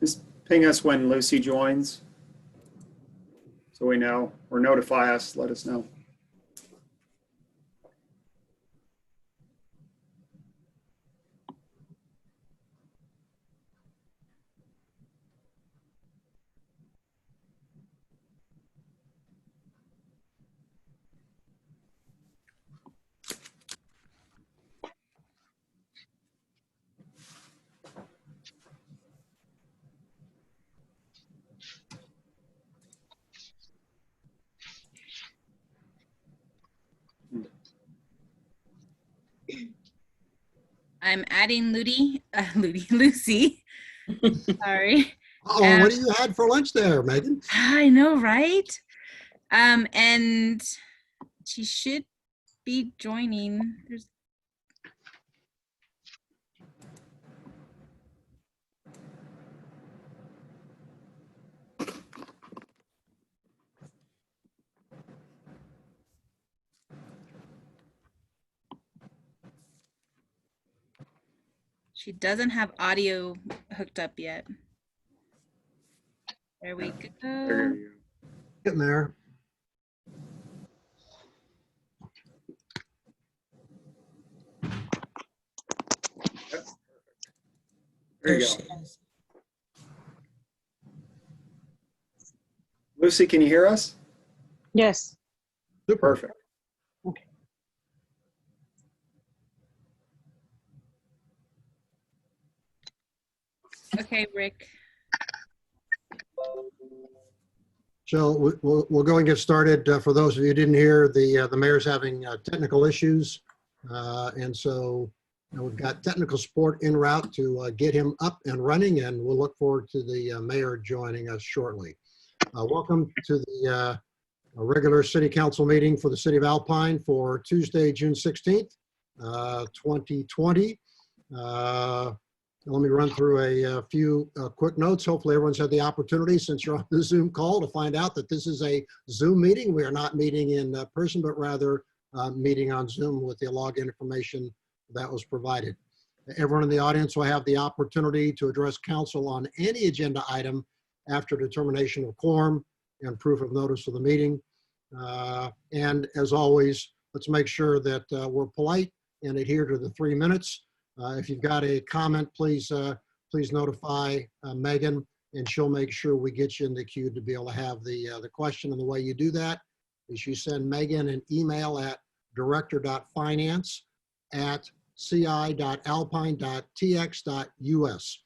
Just ping us when Lucy joins, so we know, or notify us, let us know. I'm adding Lucy. Sorry. What do you had for lunch there, Megan? I know, right? And she should be joining. She doesn't have audio hooked up yet. There we go. There you go. Getting there. There you go. Lucy, can you hear us? Yes. Perfect. Okay. Okay, Rick. So we'll go and get started. For those of you who didn't hear, the mayor's having technical issues. And so we've got technical support en route to get him up and running, and we'll look forward to the mayor joining us shortly. Welcome to the regular city council meeting for the city of Alpine for Tuesday, June 16th, 2020. Let me run through a few quick notes. Hopefully everyone's had the opportunity, since you're on the Zoom call, to find out that this is a Zoom meeting. We are not meeting in person, but rather meeting on Zoom with the login information that was provided. Everyone in the audience will have the opportunity to address council on any agenda item after determination of quorum and proof of notice of the meeting. And as always, let's make sure that we're polite and adhere to the 3 minutes. If you've got a comment, please notify Megan, and she'll make sure we get you in the queue to be able to have the question. And the way you do that is you send Megan an email at director.finance@ci.alpine.tx.us.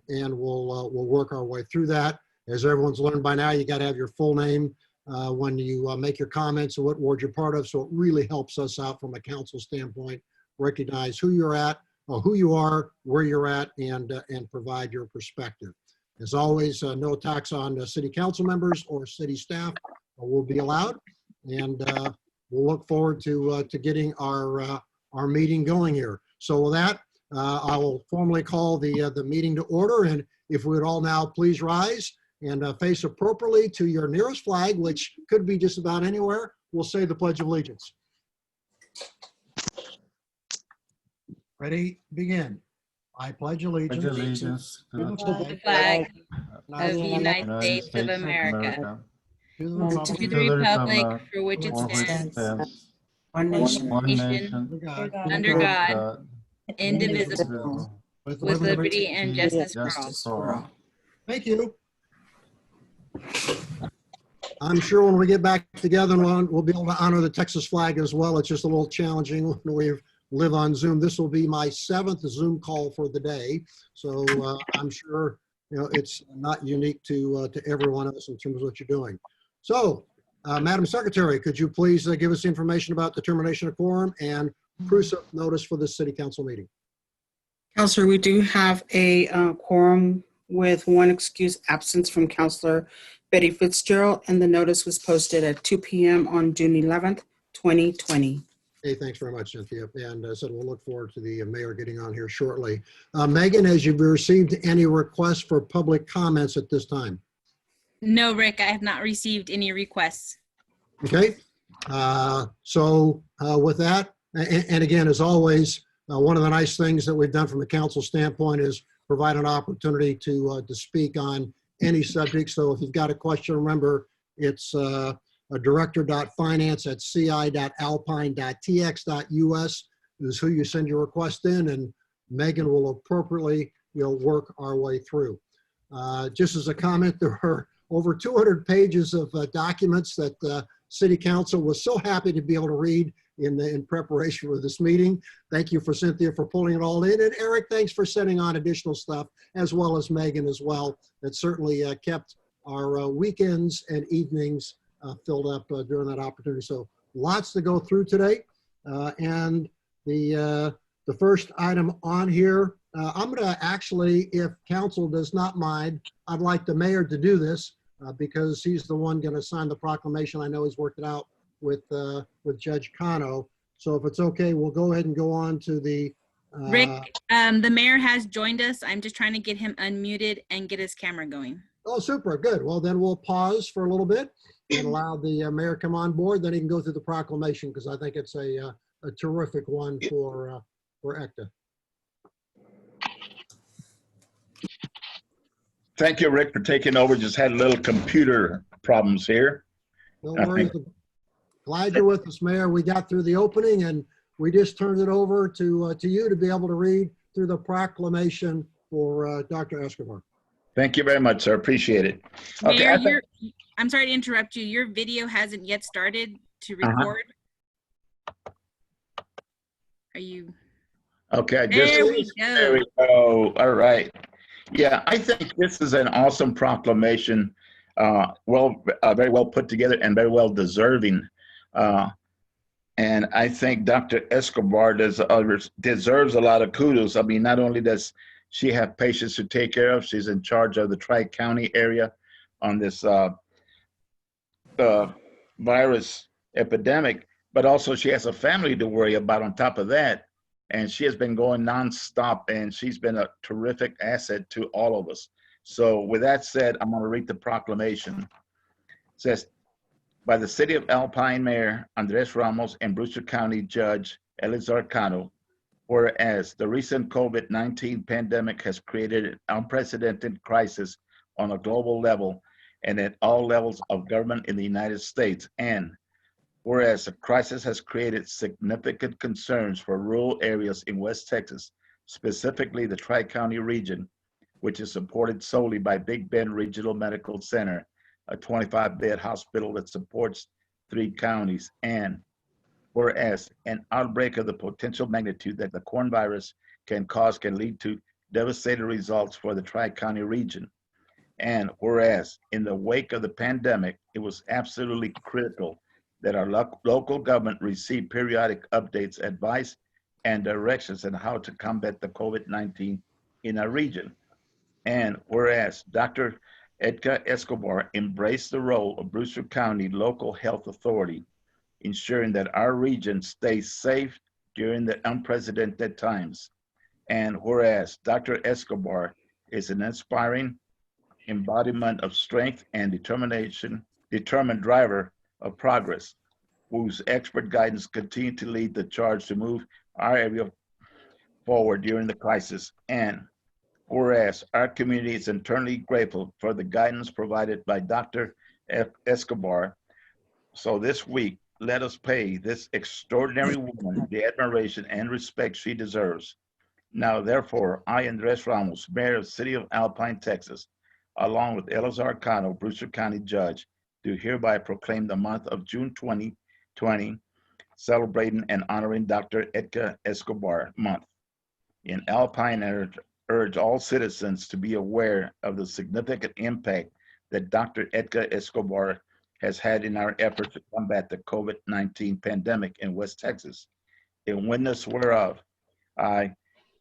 And we'll work our way through that. As everyone's learned by now, you got to have your full name when you make your comments and what ward you're part of. So it really helps us out from a council standpoint. Recognize who you're at, or who you are, where you're at, and provide your perspective. As always, no attacks on city council members or city staff will be allowed, and we'll look forward to getting our meeting going here. So with that, I will formally call the meeting to order, and if we would all now please rise and face appropriately to your nearest flag, which could be just about anywhere. We'll say the Pledge of Allegiance. Ready, begin. I pledge allegiance To the flag of the United States of America, to the to republic the republic for which it stands, One nation. under God, indivisible, with with liberty and justice for all. Thank you. I'm sure when we get back together, we'll be able to honor the Texas flag as well. It's just a little challenging when we live on Zoom. This will be my 7th Zoom call for the day. So I'm sure it's not unique to everyone else in terms of what you're doing. So Madam Secretary, could you please give us information about determination of quorum and proof of notice for the city council meeting? Counselor, we do have a quorum with one excused absence from Counselor Betty Fitzgerald, and the notice was posted at 2 p.m. on June 11th, 2020. Hey, thanks very much, Cynthia. And so we'll look forward to the mayor getting on here shortly. Megan, has you received any requests for public comments at this time? No, Rick, I have not received any requests. Okay. So with that, and again, as always, one of the nice things that we've done from a council standpoint is provide an opportunity to speak on any subject. So if you've got a question, remember it's director.finance@ci.alpine.tx.us is who you send your request in, and Megan will appropriately, work our way through. Just as a comment, there were over 200 pages of documents that City Council was so happy to be able to read in preparation for this meeting. Thank you for Cynthia for pulling it all in. And Eric, thanks for sending on additional stuff, as well as Megan as well. That certainly kept our weekends and evenings filled up during that opportunity. So lots to go through today. And the first item on here, I'm going to actually, if council does not mind, I'd like the mayor to do this because he's the one going to sign the proclamation. I know he's worked it out with Judge Cano. So if it's okay, we'll go ahead and go on to the Rick, the mayor has joined us. I'm just trying to get him unmuted and get his camera going. Oh, super, good. Well, then we'll pause for a little bit and allow the mayor come on board. Then he can go through the proclamation because I think it's a terrific one for ECTA. Thank you, Rick, for taking over. Just had a little computer problems here. No worries. Glad you're with us, Mayor. We got through the opening and we just turned it over to you to be able to read through the proclamation for Dr. Escobar. Thank you very much, sir. Appreciate it. Mayor, I'm sorry to interrupt you. Your video hasn't yet started to record. Are you? Okay. There we go. There we go. All right. Yeah, I think this is an awesome proclamation. Very well put together and very well deserving. And I think Dr. Escobar deserves a lot of kudos. I mean, not only does she have patients to take care of, she's in charge of the Tri-County area on this virus epidemic, but also she has a family to worry about on top of that. And she has been going nonstop, and she's been a terrific asset to all of us. So with that said, I'm going to read the proclamation. It says, by the City of Alpine Mayor Andres Ramos and Brewster County Judge Elizar Cano, whereas the recent COVID-19 pandemic has created an unprecedented crisis on a global level and at all levels of government in the United States, and whereas the crisis has created significant concerns for rural areas in West Texas, specifically the Tri-County region, which is supported solely by Big Bend Regional Medical Center, a 25-bed hospital that supports 3 counties, and whereas an outbreak of the potential magnitude that the coronavirus can lead to devastating results for the Tri-County region, and whereas in the wake of the pandemic, it was absolutely critical that our local government receive periodic updates, advice, and directions on how to combat the COVID-19 in our region. And whereas Dr. Edgar Escobar embraced the role of Brewster County Local Health Authority, ensuring that our region stays safe during the unprecedented times. And whereas Dr. Escobar is an inspiring embodiment of strength and determined driver of progress, whose expert guidance continue to lead the charge to move our area forward during the crisis. And whereas our community is eternally grateful for the guidance provided by Dr. Escobar, so this week, let us pay this extraordinary woman the admiration and respect she deserves. Now, therefore, I, Andres Ramos, Mayor of the City of Alpine, Texas, along with Elizar Cano, Brewster County Judge, do hereby proclaim the month of June 2020, celebrating and honoring Dr. Edgar Escobar month. In Alpine, I urge all citizens to be aware of the significant impact that Dr. Edgar Escobar has had in our effort to combat the COVID-19 pandemic in West Texas. In witness whereof, I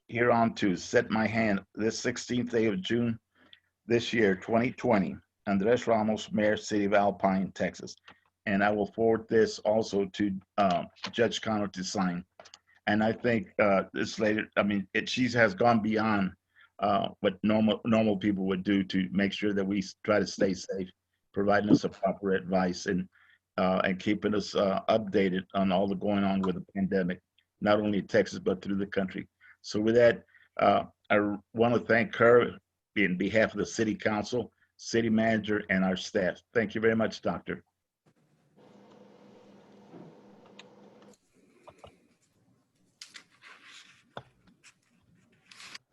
hereunto set my hand this 16th day of June this year, 2020, Andres Ramos, Mayor, City of Alpine, Texas. And I will forward this also to Judge Cano to sign. And I think this lady, I mean, she has gone beyond what normal people would do to make sure that we try to stay safe, providing us a proper advice and keeping us updated on all the going on with the pandemic, not only in Texas, but through the country. So with that, I want to thank her in behalf of the city council, city manager, and our staff. Thank you very much, Doctor.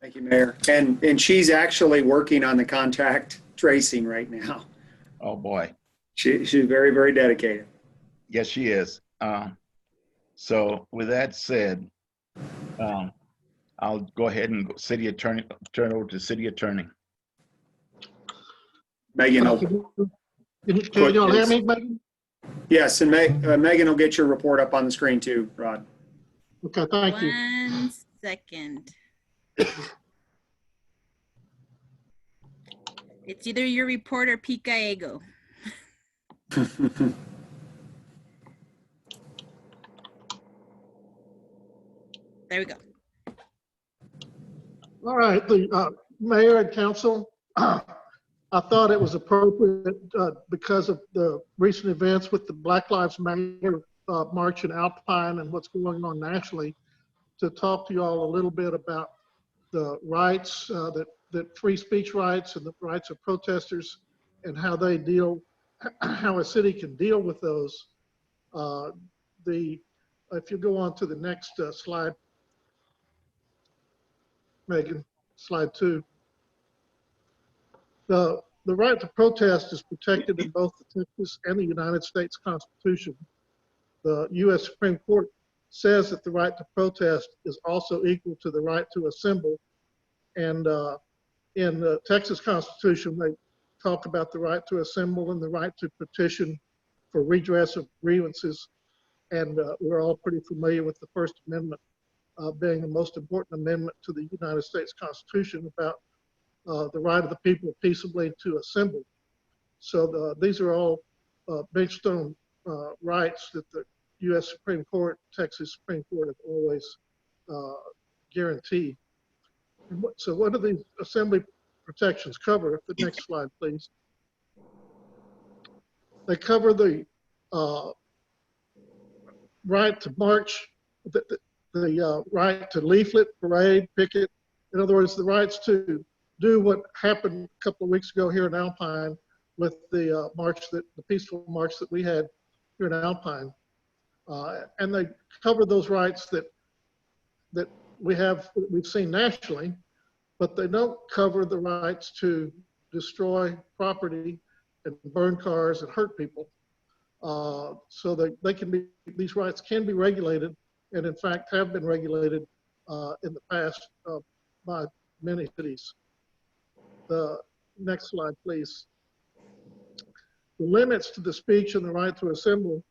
Thank you, Mayor. And she's actually working on the contact tracing right now. Oh, boy. She's very, very dedicated. Yes, she is. So with that said, I'll go ahead and turn it over to city attorney. Megan, Can y'all hear me, Megan? yes, and Megan will get your report up on the screen too, Rod. Okay, thank you. 1 second. It's either your report or Pete Gallego. There we go. All right, the mayor and council, I thought it was appropriate because of the recent events with the Black Lives Matter March in Alpine and what's going on nationally, to talk to you all a little bit about the rights, that free speech rights and the rights of protesters, and how they deal, how a city can deal with those. If you go on to the next slide, Megan, slide 2. The right to protest is protected in both the Texas and the United States Constitution. The U.S. Supreme Court says that the right to protest is also equal to the right to assemble. And in the Texas Constitution, they talk about the right to assemble and the right to petition for redress of grievances. And we're all pretty familiar with the First Amendment being the most important amendment to the United States Constitution about the right of the people peaceably to assemble. So these are all big stone rights that the U.S. Supreme Court, Texas Supreme Court have always guaranteed. And so what do these assembly protections cover? If the next slide, please. They cover the right to march, the right to leaflet, parade, picket. In other words, the rights to do what happened a couple of weeks ago here in Alpine with the peaceful march that we had here in Alpine. And they cover those rights that we've seen nationally, but they don't cover the rights to destroy property and burn cars and hurt people. So that these rights can be regulated, and in fact have been regulated in the past by many cities. The next slide, please. The limits to the speech and the right to assemble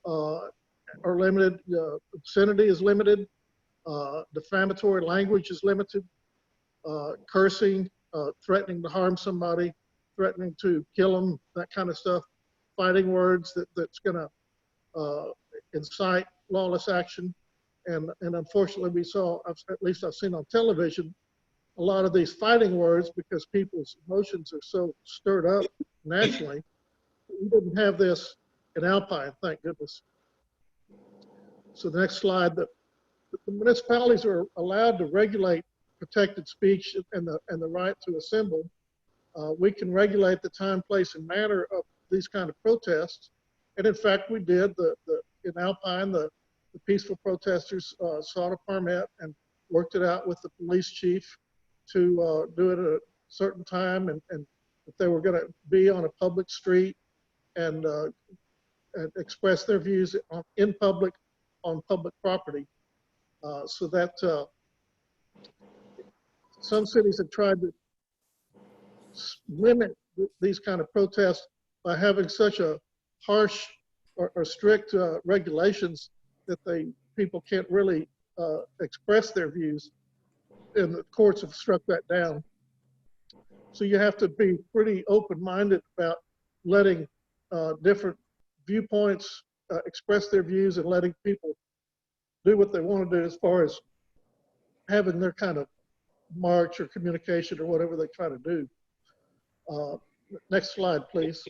are limited. Obscenity is limited. Defamatory language is limited. Cursing, threatening to harm somebody, threatening to kill them, that kind of stuff. Fighting words that's going to incite lawless action. And unfortunately, we saw, at least I've seen on television, a lot of these fighting words because people's emotions are so stirred up nationally. We didn't have this in Alpine, thank goodness. So the next slide, the municipalities are allowed to regulate protected speech and the right to assemble. We can regulate the time, place, and manner of these kind of protests. And in fact, we did. In Alpine, the peaceful protesters sought a permit and worked it out with the police chief to do it at a certain time, and if they were going to be on a public street and express their views in public on public property. So that some cities have tried to limit these kind of protests by having such a harsh or strict regulations that people can't really express their views, and the courts have struck that down. So you have to be pretty open-minded about letting different viewpoints express their views and letting people do what they want to do as far as having their kind of march or communication or whatever they try to do. Next slide, please.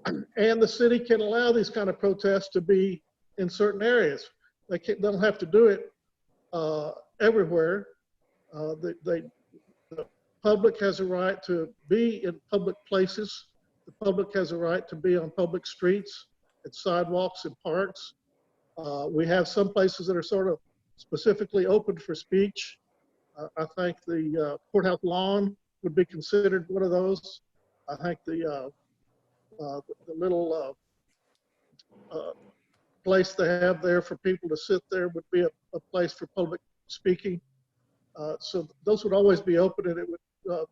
And the city can allow these kind of protests to be in certain areas. They don't have to do it everywhere. The public has a right to be in public places. The public has a right to be on public streets, at sidewalks and parks. We have some places that are sort of specifically open for speech. I think the courthouse lawn would be considered one of those. I think the little place they have there for people to sit there would be a place for public speaking. So those would always be open, and it would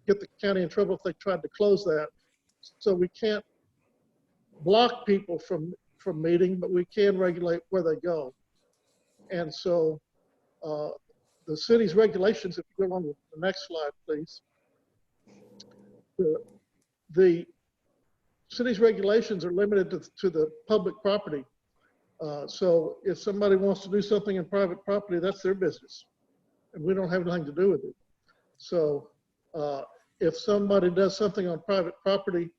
get the county in trouble if they tried to close that. So we can't block people from meeting, but we can regulate where they go. And so the city's regulations, if you go on to the next slide, please. The city's regulations are limited to the public property. So if somebody wants to do something in private property, that's their business, and we don't have anything to do with it. So if somebody does something on private property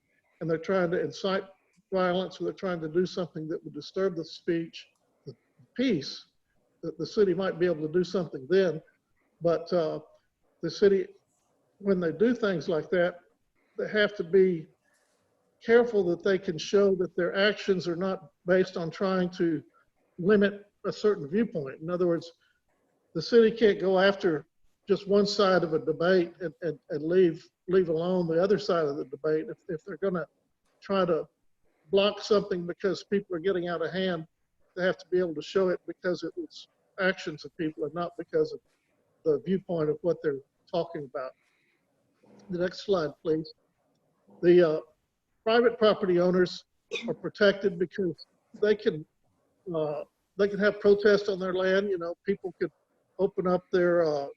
and they're trying to incite violence, or they're trying to do something that would disturb the speech, the peace, that the city might be able to do something then. But the city, when they do things like that, they have to be careful that they can show that their actions are not based on trying to limit a certain viewpoint. In other words, the city can't go after just one side of a debate and leave alone the other side of the debate. If they're going to try to block something because people are getting out of hand, they have to be able to show it because it was actions of people and not because of the viewpoint of what they're talking about. The next slide, please. The private property owners are protected because they can have protests on their land. You know, people could open up their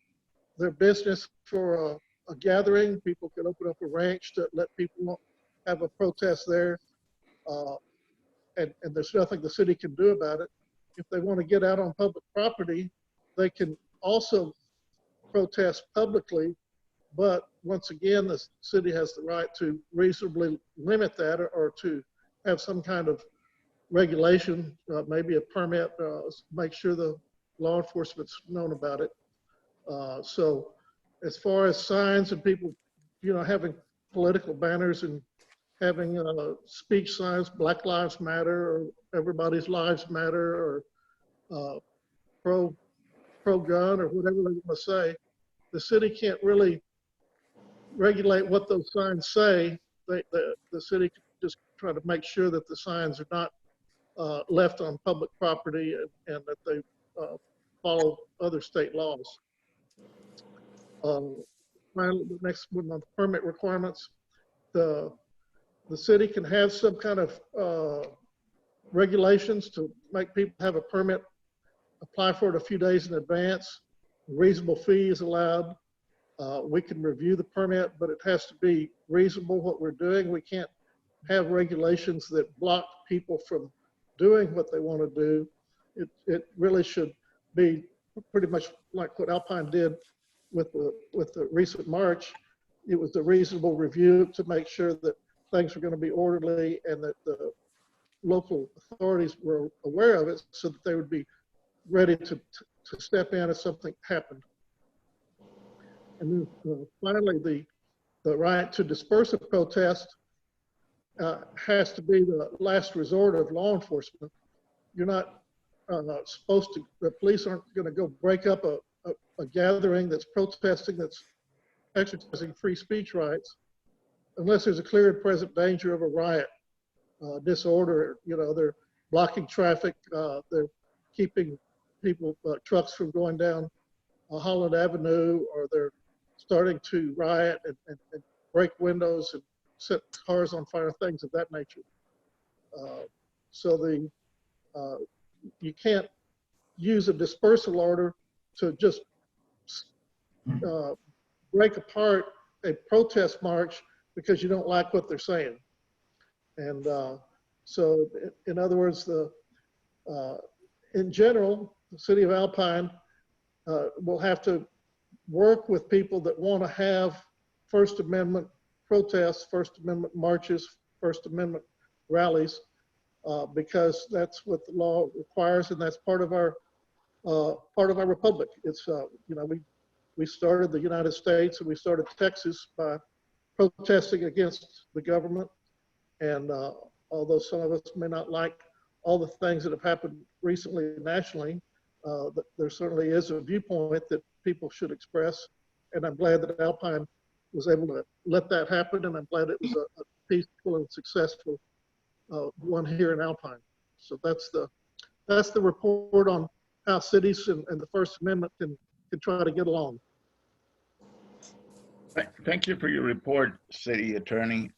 business for a gathering. People could open up a ranch to let people have a protest there. And there's nothing the city can do about it. If they want to get out on public property, they can also protest publicly. But once again, the city has the right to reasonably limit that, or to have some kind of regulation, maybe a permit, make sure the law enforcement's known about it. So as far as signs and people, you know, having political banners and having speech signs, Black Lives Matter, or Everybody's Lives Matter, or pro-gun, or whatever they want to say, the city can't really regulate what those signs say. The city can just try to make sure that the signs are not left on public property, and that they follow other state laws. Finally, the next one on permit requirements. The city can have some kind of regulations to make people have a permit, apply for it a few days in advance. A reasonable fee is allowed. We can review the permit, but it has to be reasonable what we're doing. We can't have regulations that block people from doing what they want to do. It really should be pretty much like what Alpine did with the recent march. It was a reasonable review to make sure that things were going to be orderly and that the local authorities were aware of it, so that they would be ready to step in if something happened. And then finally, the right to disperse a protest has to be the last resort of law enforcement. You're not supposed to, the police aren't going to go break up a gathering that's protesting, that's exercising free speech rights, unless there's a clear and present danger of a riot, disorder. You know, they're blocking traffic, they're keeping people, trucks from going down Holland Avenue, or they're starting to riot and break windows and set cars on fire, things of that nature. So you can't use a dispersal order to just break apart a protest march because you don't like what they're saying. And so in other words, in general, the city of Alpine will have to work with people that want to have First Amendment protests, First Amendment marches, First Amendment rallies, because that's what the law requires, and that's part of our part of our republic. It's, we started the United States and we started Texas by protesting against the government. And although some of us may not like all the things that have happened recently nationally, there certainly is a viewpoint that people should express. And I'm glad that Alpine was able to let that happen. And I'm glad it was a peaceful and successful one here in Alpine. So that's the report on how cities and the First Amendment can try to get along. Thank you for your report, City Attorney.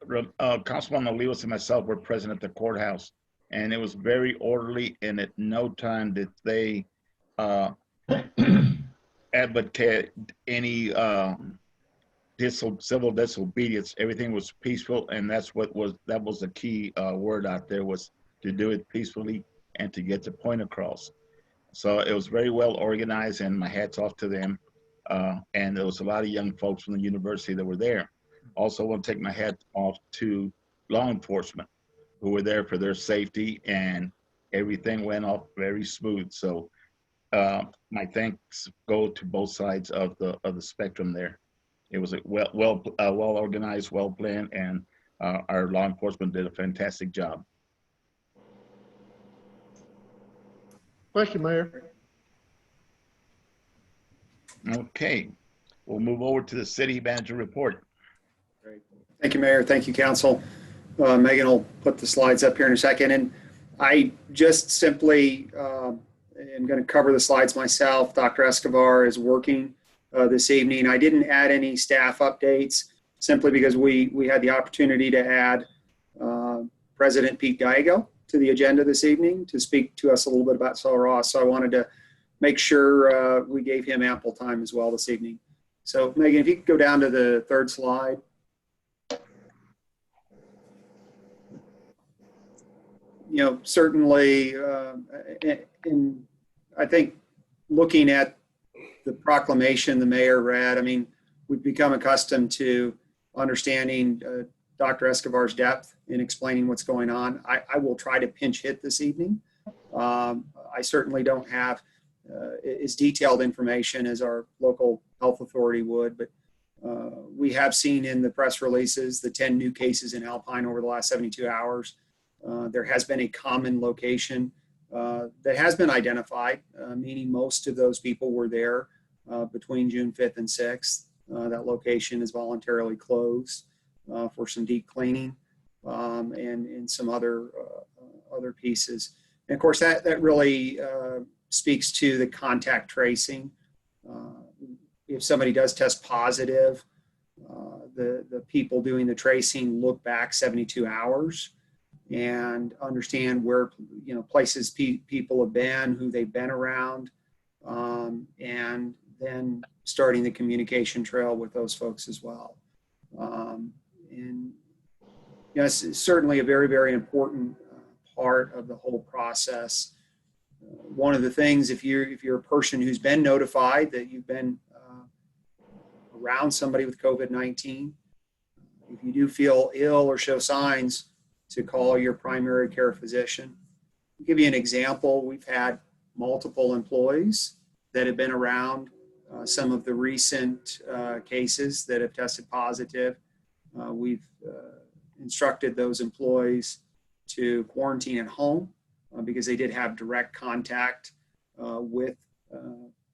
Councilman Olivas and myself were present at the courthouse, and it was very orderly, and at no time did they advocate any civil disobedience. Everything was peaceful, and that was the key word out there, was to do it peacefully and to get the point across. So it was very well organized, and my hat's off to them. And there was a lot of young folks from the university that were there. Also want to take my hat off to law enforcement who were there for their safety, and everything went off very smooth. So my thanks go to both sides of the spectrum there. It was a well organized, well planned, and our law enforcement did a fantastic job. Thank you, Mayor. Okay, we'll move over to the city manager report. Great. Thank you, Mayor. Thank you, Council. Megan will put the slides up here in a second. And I just simply am going to cover the slides myself. Dr. Escobar is working this evening. I didn't add any staff updates simply because we had the opportunity to add President Pete Gallego to the agenda this evening to speak to us a little bit about Sul Ross. So I wanted to make sure we gave him ample time as well this evening. So Megan, if you could go down to the third slide. Certainly, in I think looking at the proclamation the mayor read, I mean, we've become accustomed to understanding Dr. Escobar's depth in explaining what's going on. I will try to pinch hit this evening. I certainly don't have as detailed information as our local health authority would, but we have seen in the press releases the 10 new cases in Alpine over the last 72 hours. There has been a common location that has been identified, meaning most of those people were there between June 5th and 6th. That location is voluntarily closed for some deep cleaning and some other pieces. And of course, that really speaks to the contact tracing. If somebody does test positive, the people doing the tracing look back 72 hours and understand where, places people have been, who they've been around, and then starting the communication trail with those folks as well. And it's certainly a very, very important part of the whole process. One of the things, if you're a person who's been notified that you've been around somebody with COVID-19, if you do feel ill or show signs, to call your primary care physician. I'll give you an example. We've had multiple employees that have been around some of the recent cases that have tested positive. We've instructed those employees to quarantine at home because they did have direct contact with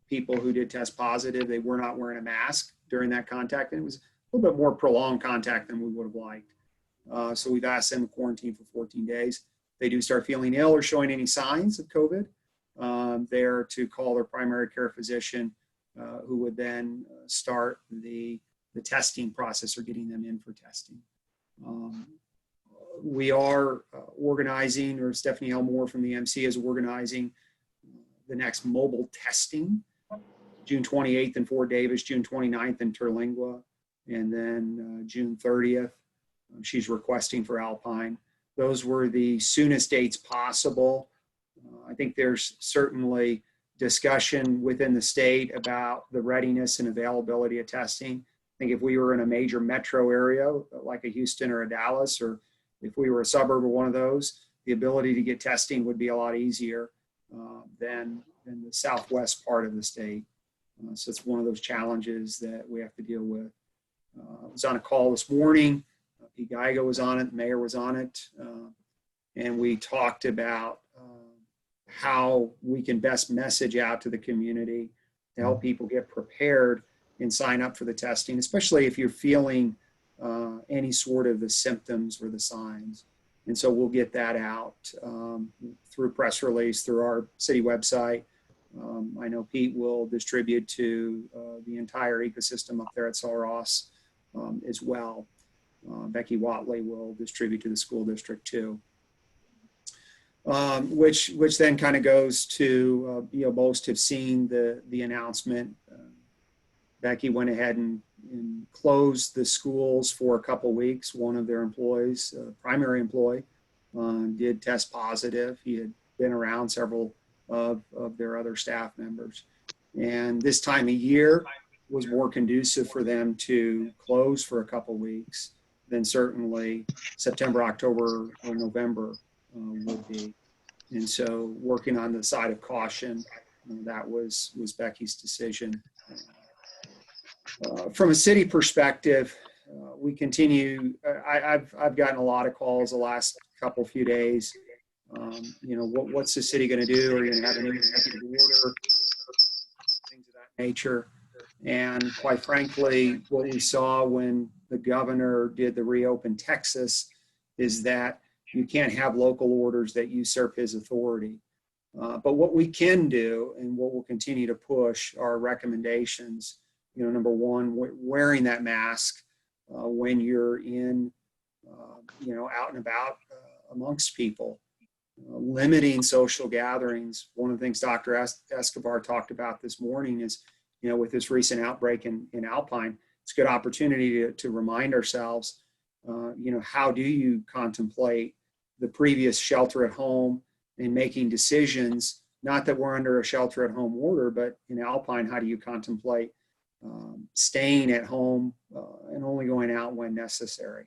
people who did test positive. They were not wearing a mask during that contact, and it was a little bit more prolonged contact than we would have liked. So we've asked them to quarantine for 14 days. If they do start feeling ill or showing any signs of COVID, they're to call their primary care physician, who would then start the testing process or getting them in for testing. We are organizing, or Stephanie Elmore from the MC is organizing the next mobile testing, June 28th in Fort Davis, June 29th in Terlingua, and then June 30th. She's requesting for Alpine. Those were the soonest dates possible. I think there's certainly discussion within the state about the readiness and availability of testing. I think if we were in a major metro area like a Houston or a Dallas, or if we were a suburb of one of those, the ability to get testing would be a lot easier. than the southwest part of the state. So it's one of those challenges that we have to deal with. I was on a call this morning. Pete Geigo was on it, the mayor was on it, and we talked about how we can best message out to the community to help people get prepared and sign up for the testing, especially if you're feeling any sort of the symptoms or the signs. And so we'll get that out through press release, through our city website. I know Pete will distribute to the entire ecosystem up there at Sul Ross as well. Becky Watley will distribute to the school district too. Which then kind of goes to, most have seen the announcement. Becky went ahead and closed the schools for a couple weeks. One of their employees, primary employee, did test positive. He had been around several of their other staff members. And this time of year was more conducive for them to close for a couple weeks than certainly September, October, or November would be. And so working on the side of caution, that was Becky's decision. From a city perspective, we continue, I've gotten a lot of calls the last few days. What's the city going to do? Are you going to have an executive order? Things of that nature. And quite frankly, what we saw when the governor did the Reopen Texas is that you can't have local orders that usurp his authority. But what we can do and what we'll continue to push are recommendations. Number one, wearing that mask when you're in, out and about amongst people. Limiting social gatherings. One of the things Dr. Escobar talked about this morning is, with this recent outbreak in Alpine, it's a good opportunity to remind ourselves, how do you contemplate the previous shelter at home and making decisions, not that we're under a shelter at home order, but in Alpine, how do you contemplate staying at home and only going out when necessary?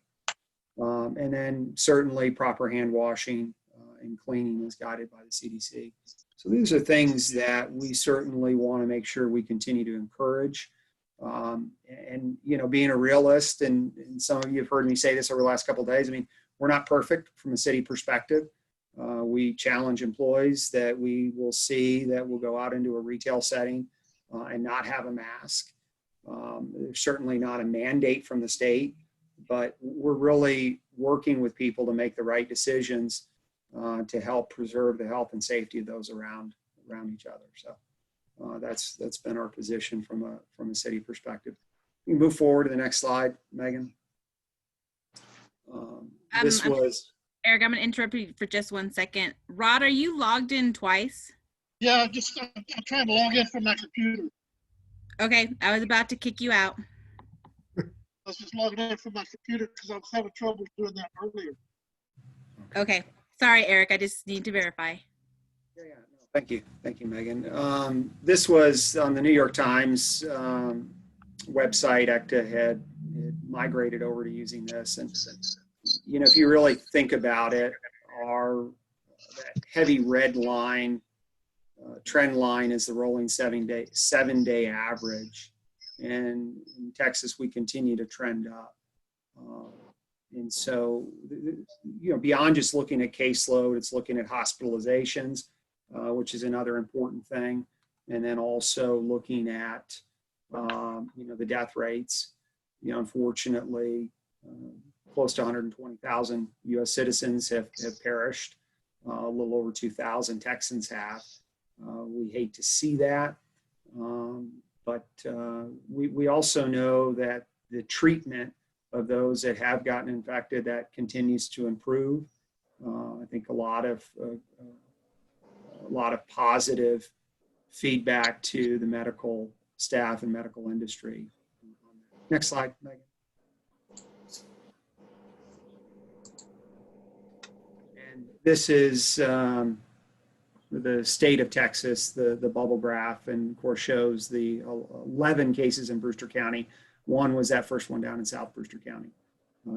And then certainly proper hand washing and cleaning is guided by the CDC. So these are things that we certainly want to make sure we continue to encourage. And being a realist, and some of you have heard me say this over the last couple of days, we're not perfect from a city perspective. We challenge employees that we will see that will go out into a retail setting and not have a mask. There's certainly not a mandate from the state, but we're really working with people to make the right decisions to help preserve the health and safety of those around each other. So that's been our position from a city perspective. You can move forward to the next slide, Megan. Eric, I'm going to interrupt you for just 1 second. Rod, are you logged in twice? Yeah, I'm trying to log in from my computer. Okay, I was about to kick you out. I was just logging in from my computer because I was having trouble doing that earlier. Okay, sorry, Eric. I just need to verify. Yeah, no, thank you, Megan. This was on the New York Times website. ECTA had migrated over to using this, and if you really think about it, that heavy red line, trend line is the rolling 7-day average. And in Texas, we continue to trend up. And so, beyond just looking at caseload, it's looking at hospitalizations, which is another important thing. And then also looking at, the death rates. Unfortunately, close to 120,000 U.S. citizens have perished. A little over 2,000 Texans have. We hate to see that, but we also know that the treatment of those that have gotten infected, that continues to improve. I think a lot of positive feedback to the medical staff and medical industry. Next slide, Megan. And this is the state of Texas, the bubble graph, and of course shows the 11 cases in Brewster County. One was that first one down in South Brewster County.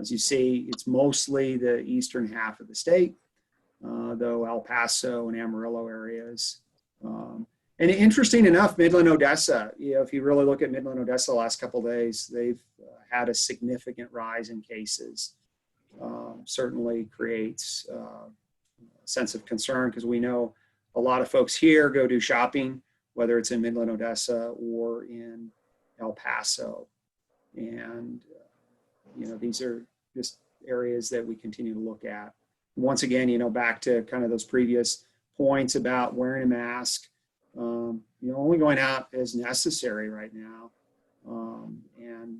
As you see, it's mostly the eastern half of the state. though El Paso and Amarillo areas. And interesting enough, Midland, Odessa, if you really look at Midland, Odessa the last couple of days, they've had a significant rise in cases. Certainly creates a sense of concern because we know a lot of folks here go do shopping, whether it's in Midland, Odessa or in El Paso. And, these are just areas that we continue to look at. Once again, back to kind of those previous points about wearing a mask, only going out as necessary right now, and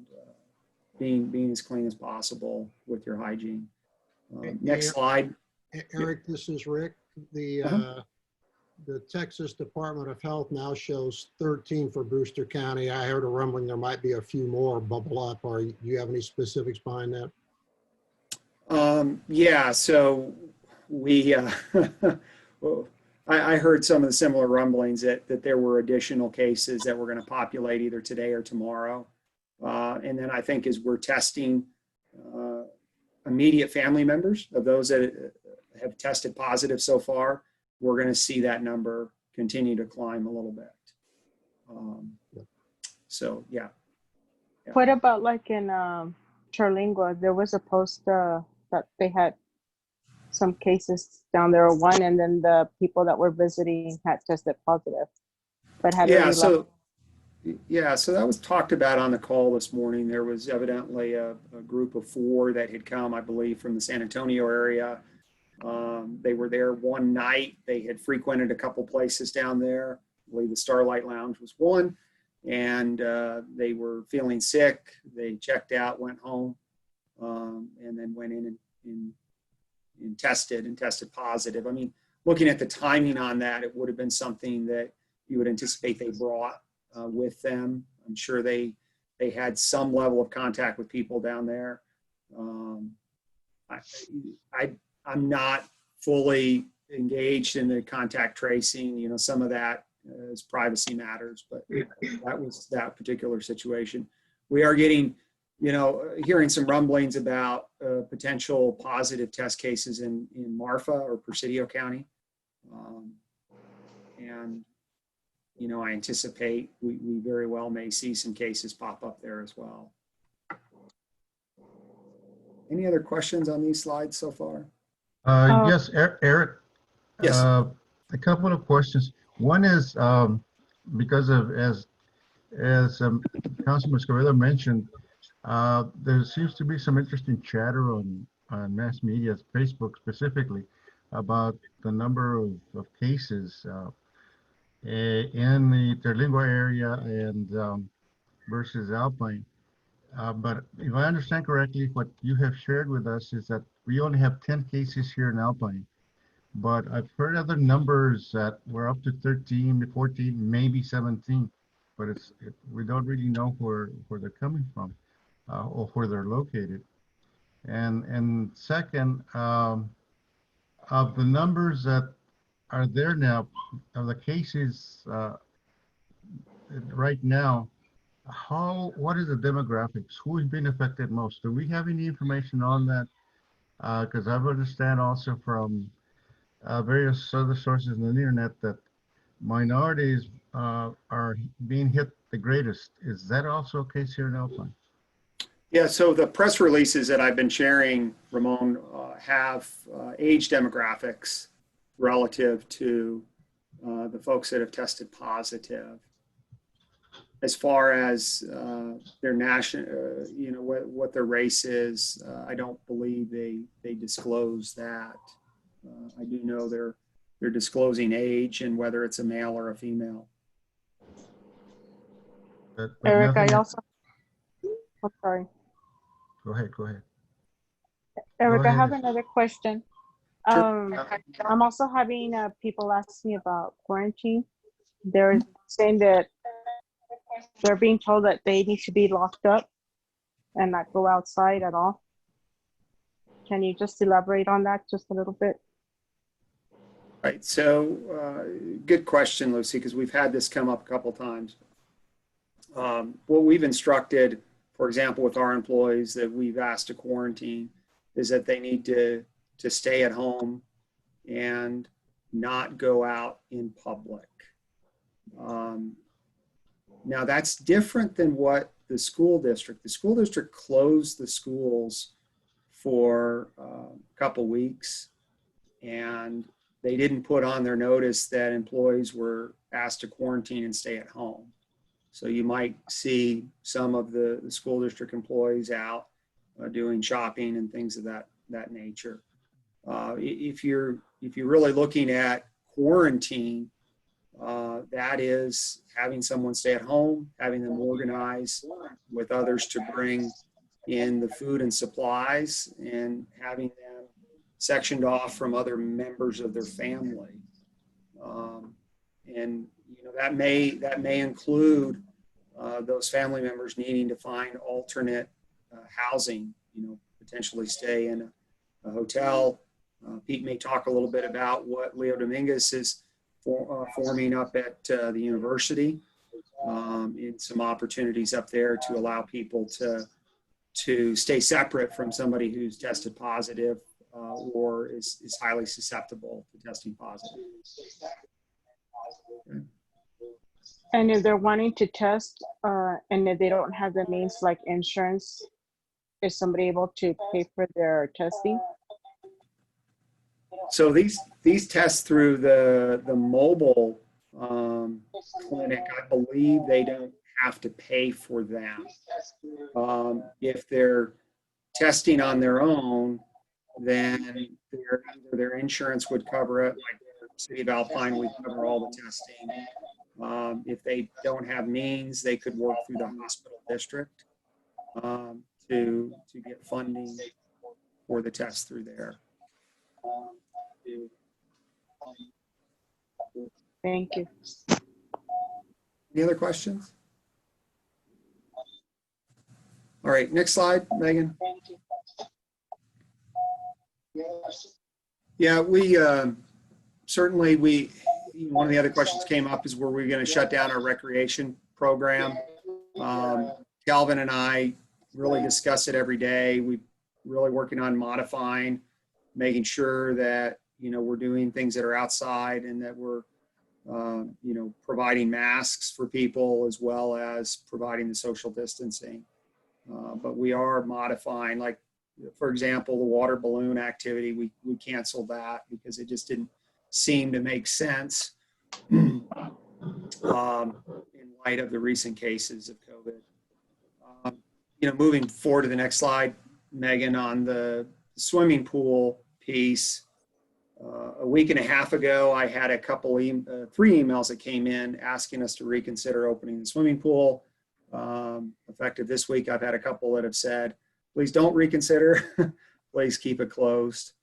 being as clean as possible with your hygiene. Next slide. Eric, this is Rick. The Texas Department of Health now shows 13 for Brewster County. I heard a rumbling there might be a few more bubble up. Do you have any specifics behind that? Yeah, so we, well, I heard some of the similar rumblings that there were additional cases that were going to populate either today or tomorrow. And then I think as we're testing immediate family members of those that have tested positive so far, we're going to see that number continue to climb a little bit. So, yeah. What about like in Charlingua? There was a post that they had some cases down there, one, and then the people that were visiting had tested positive. But had Yeah, so that was talked about on the call this morning. There was evidently a group of 4 that had come, I believe, from the San Antonio area. They were there one night. They had frequented a couple places down there. I believe the Starlight Lounge was one. And they were feeling sick. They checked out, went home, and then went in and tested positive. I mean, looking at the timing on that, it would have been something that you would anticipate they brought with them. I'm sure they had some level of contact with people down there. I'm not fully engaged in the contact tracing. Some of that is privacy matters, but that was that particular situation. We are getting, hearing some rumblings about potential positive test cases in Marfa or Presidio County. And, I anticipate we very well may see some cases pop up there as well. Any other questions on these slides so far? Yes, Eric. Yes. A couple of questions. One is because of as Councilman Escobedo mentioned, there seems to be some interesting chatter on mass media, Facebook specifically, about the number of cases in the Terlingua area and versus Alpine. But if I understand correctly, what you have shared with us is that we only have 10 cases here in Alpine. But I've heard other numbers that we're up to 13, 14, maybe 17. But we don't really know where they're coming from or where they're located. And second, of the numbers that are there now, of the cases right now, what is the demographics? Who is being affected most? Do we have any information on that? Because I understand also from various other sources on the internet that minorities are being hit the greatest. Is that also a case here in Alpine? Yeah, so the press releases that I've been sharing, Ramon, have age demographics relative to the folks that have tested positive. As far as their national, what their race is, I don't believe they disclose that. I do know they're disclosing age and whether it's a male or a female. But Eric, nothing- I'm sorry. Go ahead. Eric, Go I have ahead. another question. I'm also having people ask me about quarantine. They're saying that they're being told that they need to be locked up and not go outside at all. Can you just elaborate on that just a little bit? Right, so good question, Lucy, because we've had this come up a couple times. What we've instructed, for example, with our employees that we've asked to quarantine is that they need to stay at home and not go out in public. Now that's different than what the school district closed the schools for a couple weeks, and they didn't put on their notice that employees were asked to quarantine and stay at home. So you might see some of the school district employees out doing shopping and things of that nature. If you're really looking at quarantine, that is having someone stay at home, having them organize with others to bring in the food and supplies, and having them sectioned off from other members of their family. And that may include those family members needing to find alternate housing, potentially stay in a hotel. Pete may talk a little bit about what Leo Dominguez is forming up at the university, in some opportunities up there to allow people to stay separate from somebody who's tested positive or is highly susceptible to testing positive. Okay. And if they're wanting to test and if they don't have the means like insurance, is somebody able to pay for their testing? So these tests through the mobile clinic, I believe they don't have to pay for them. If they're testing on their own, then their insurance would cover it. Like the city of Alpine would cover all the testing. If they don't have means, they could work through the hospital district to get funding for the test through there. Thank you. Any other questions? All right, next slide, Megan. Yeah, we certainly, one of the other questions came up is, were we going to shut down our recreation program? Calvin and I really discuss it every day. We're really working on modifying, making sure that, we're doing things that are outside and that we're, providing masks for people as well as providing the social distancing. But we are modifying, like, for example, the water balloon activity, we canceled that because it just didn't seem to make sense in light of the recent cases of COVID. Moving forward to the next slide, Megan, on the swimming pool piece, a week and a half ago, I had three emails that came in asking us to reconsider opening the swimming pool. Effective this week, I've had a couple that have said, please don't reconsider, please keep it closed.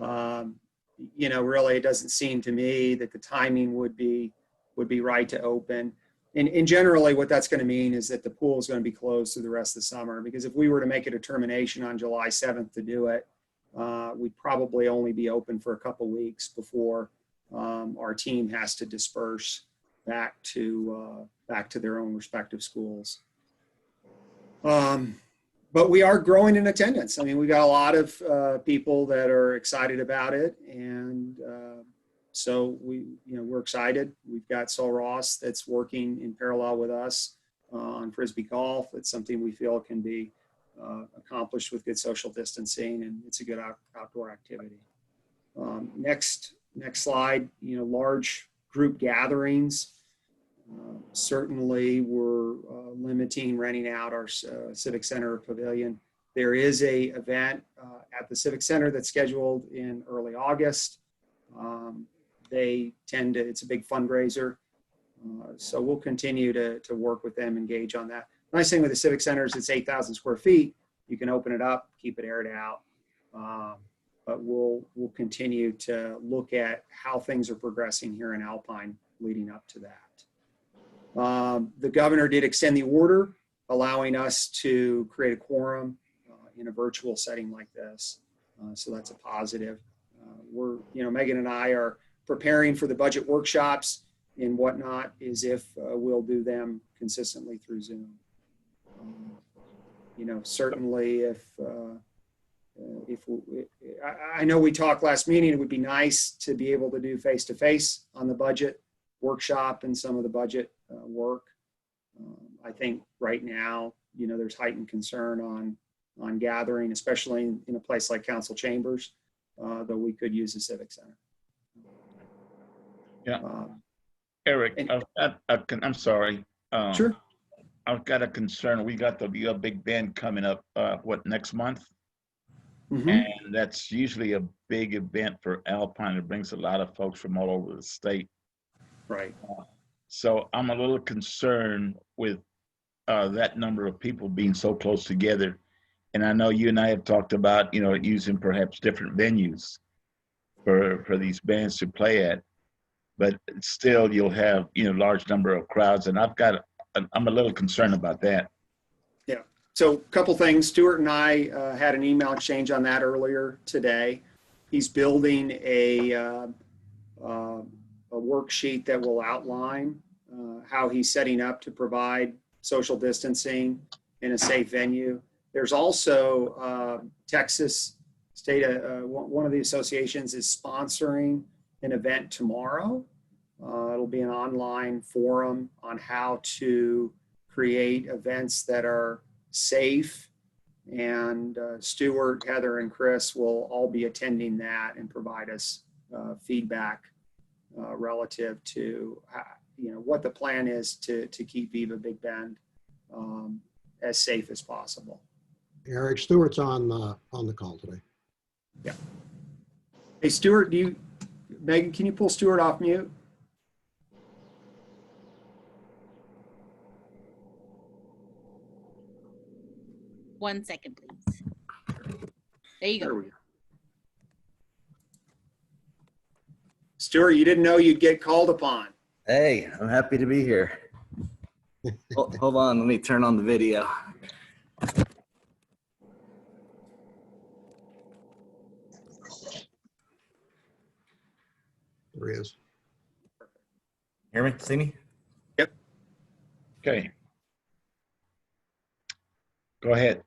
Really, it doesn't seem to me that the timing would be right to open. And generally, what that's going to mean is that the pool is going to be closed through the rest of the summer, because if we were to make a determination on July 7th to do it, we'd probably only be open for a couple weeks before our team has to disperse back to their own respective schools. But we are growing in attendance. I mean, we got a lot of people that are excited about it, and so we're excited. We've got Sol Ross that's working in parallel with us on Frisbee golf. It's something we feel can be accomplished with good social distancing, and it's a good outdoor activity. Next slide. Large group gatherings. Certainly, we're limiting renting out our Civic Center pavilion. There is a event at the Civic Center that's scheduled in early August. It's a big fundraiser. So we'll continue to work with them, engage on that. Nice thing with the Civic Center is it's 8,000 square feet. You can open it up, keep it aired out. But we'll continue to look at how things are progressing here in Alpine leading up to that. The governor did extend the order, allowing us to create a quorum in a virtual setting like this. So that's a positive. Megan and I are preparing for the budget workshops and whatnot, as if we'll do them consistently through Zoom. Certainly if if I know we talked last meeting, it would be nice to be able to do face-to-face on the budget workshop and some of the budget work. I think right now, there's heightened concern on gathering, especially in a place like council chambers, though we could use the Civic Center. Yeah. Eric, I'm sorry. Sure. I've got a concern. We got the big band coming up, next month? Mm-hmm. And that's usually a big event for Alpine. It brings a lot of folks from all over the state. Right. So I'm a little concerned with that number of people being so close together. And I know you and I have talked about, using perhaps different venues for these bands to play at. But still, you'll have, large number of crowds. And I'm a little concerned about that. Yeah. So a couple things. Stuart and I had an email exchange on that earlier today. He's building a worksheet that will outline how he's setting up to provide social distancing in a safe venue. There's also Texas State, one of the associations is sponsoring an event tomorrow. It'll be an online forum on how to create events that are safe. And Stuart, Heather, and Chris will all be attending that and provide us feedback relative to what the plan is to keep Viva Big Bend as safe as possible. Eric, Stewart's on the call today. Yeah. Hey, Stuart, Megan, can you pull Stuart off mute? One second, please. There you There go. we go. Stuart, you didn't know you'd get called upon. Hey, I'm happy to be here. Hold on, let me turn on the video. There he is. Hear me? See me? Okay. Go ahead.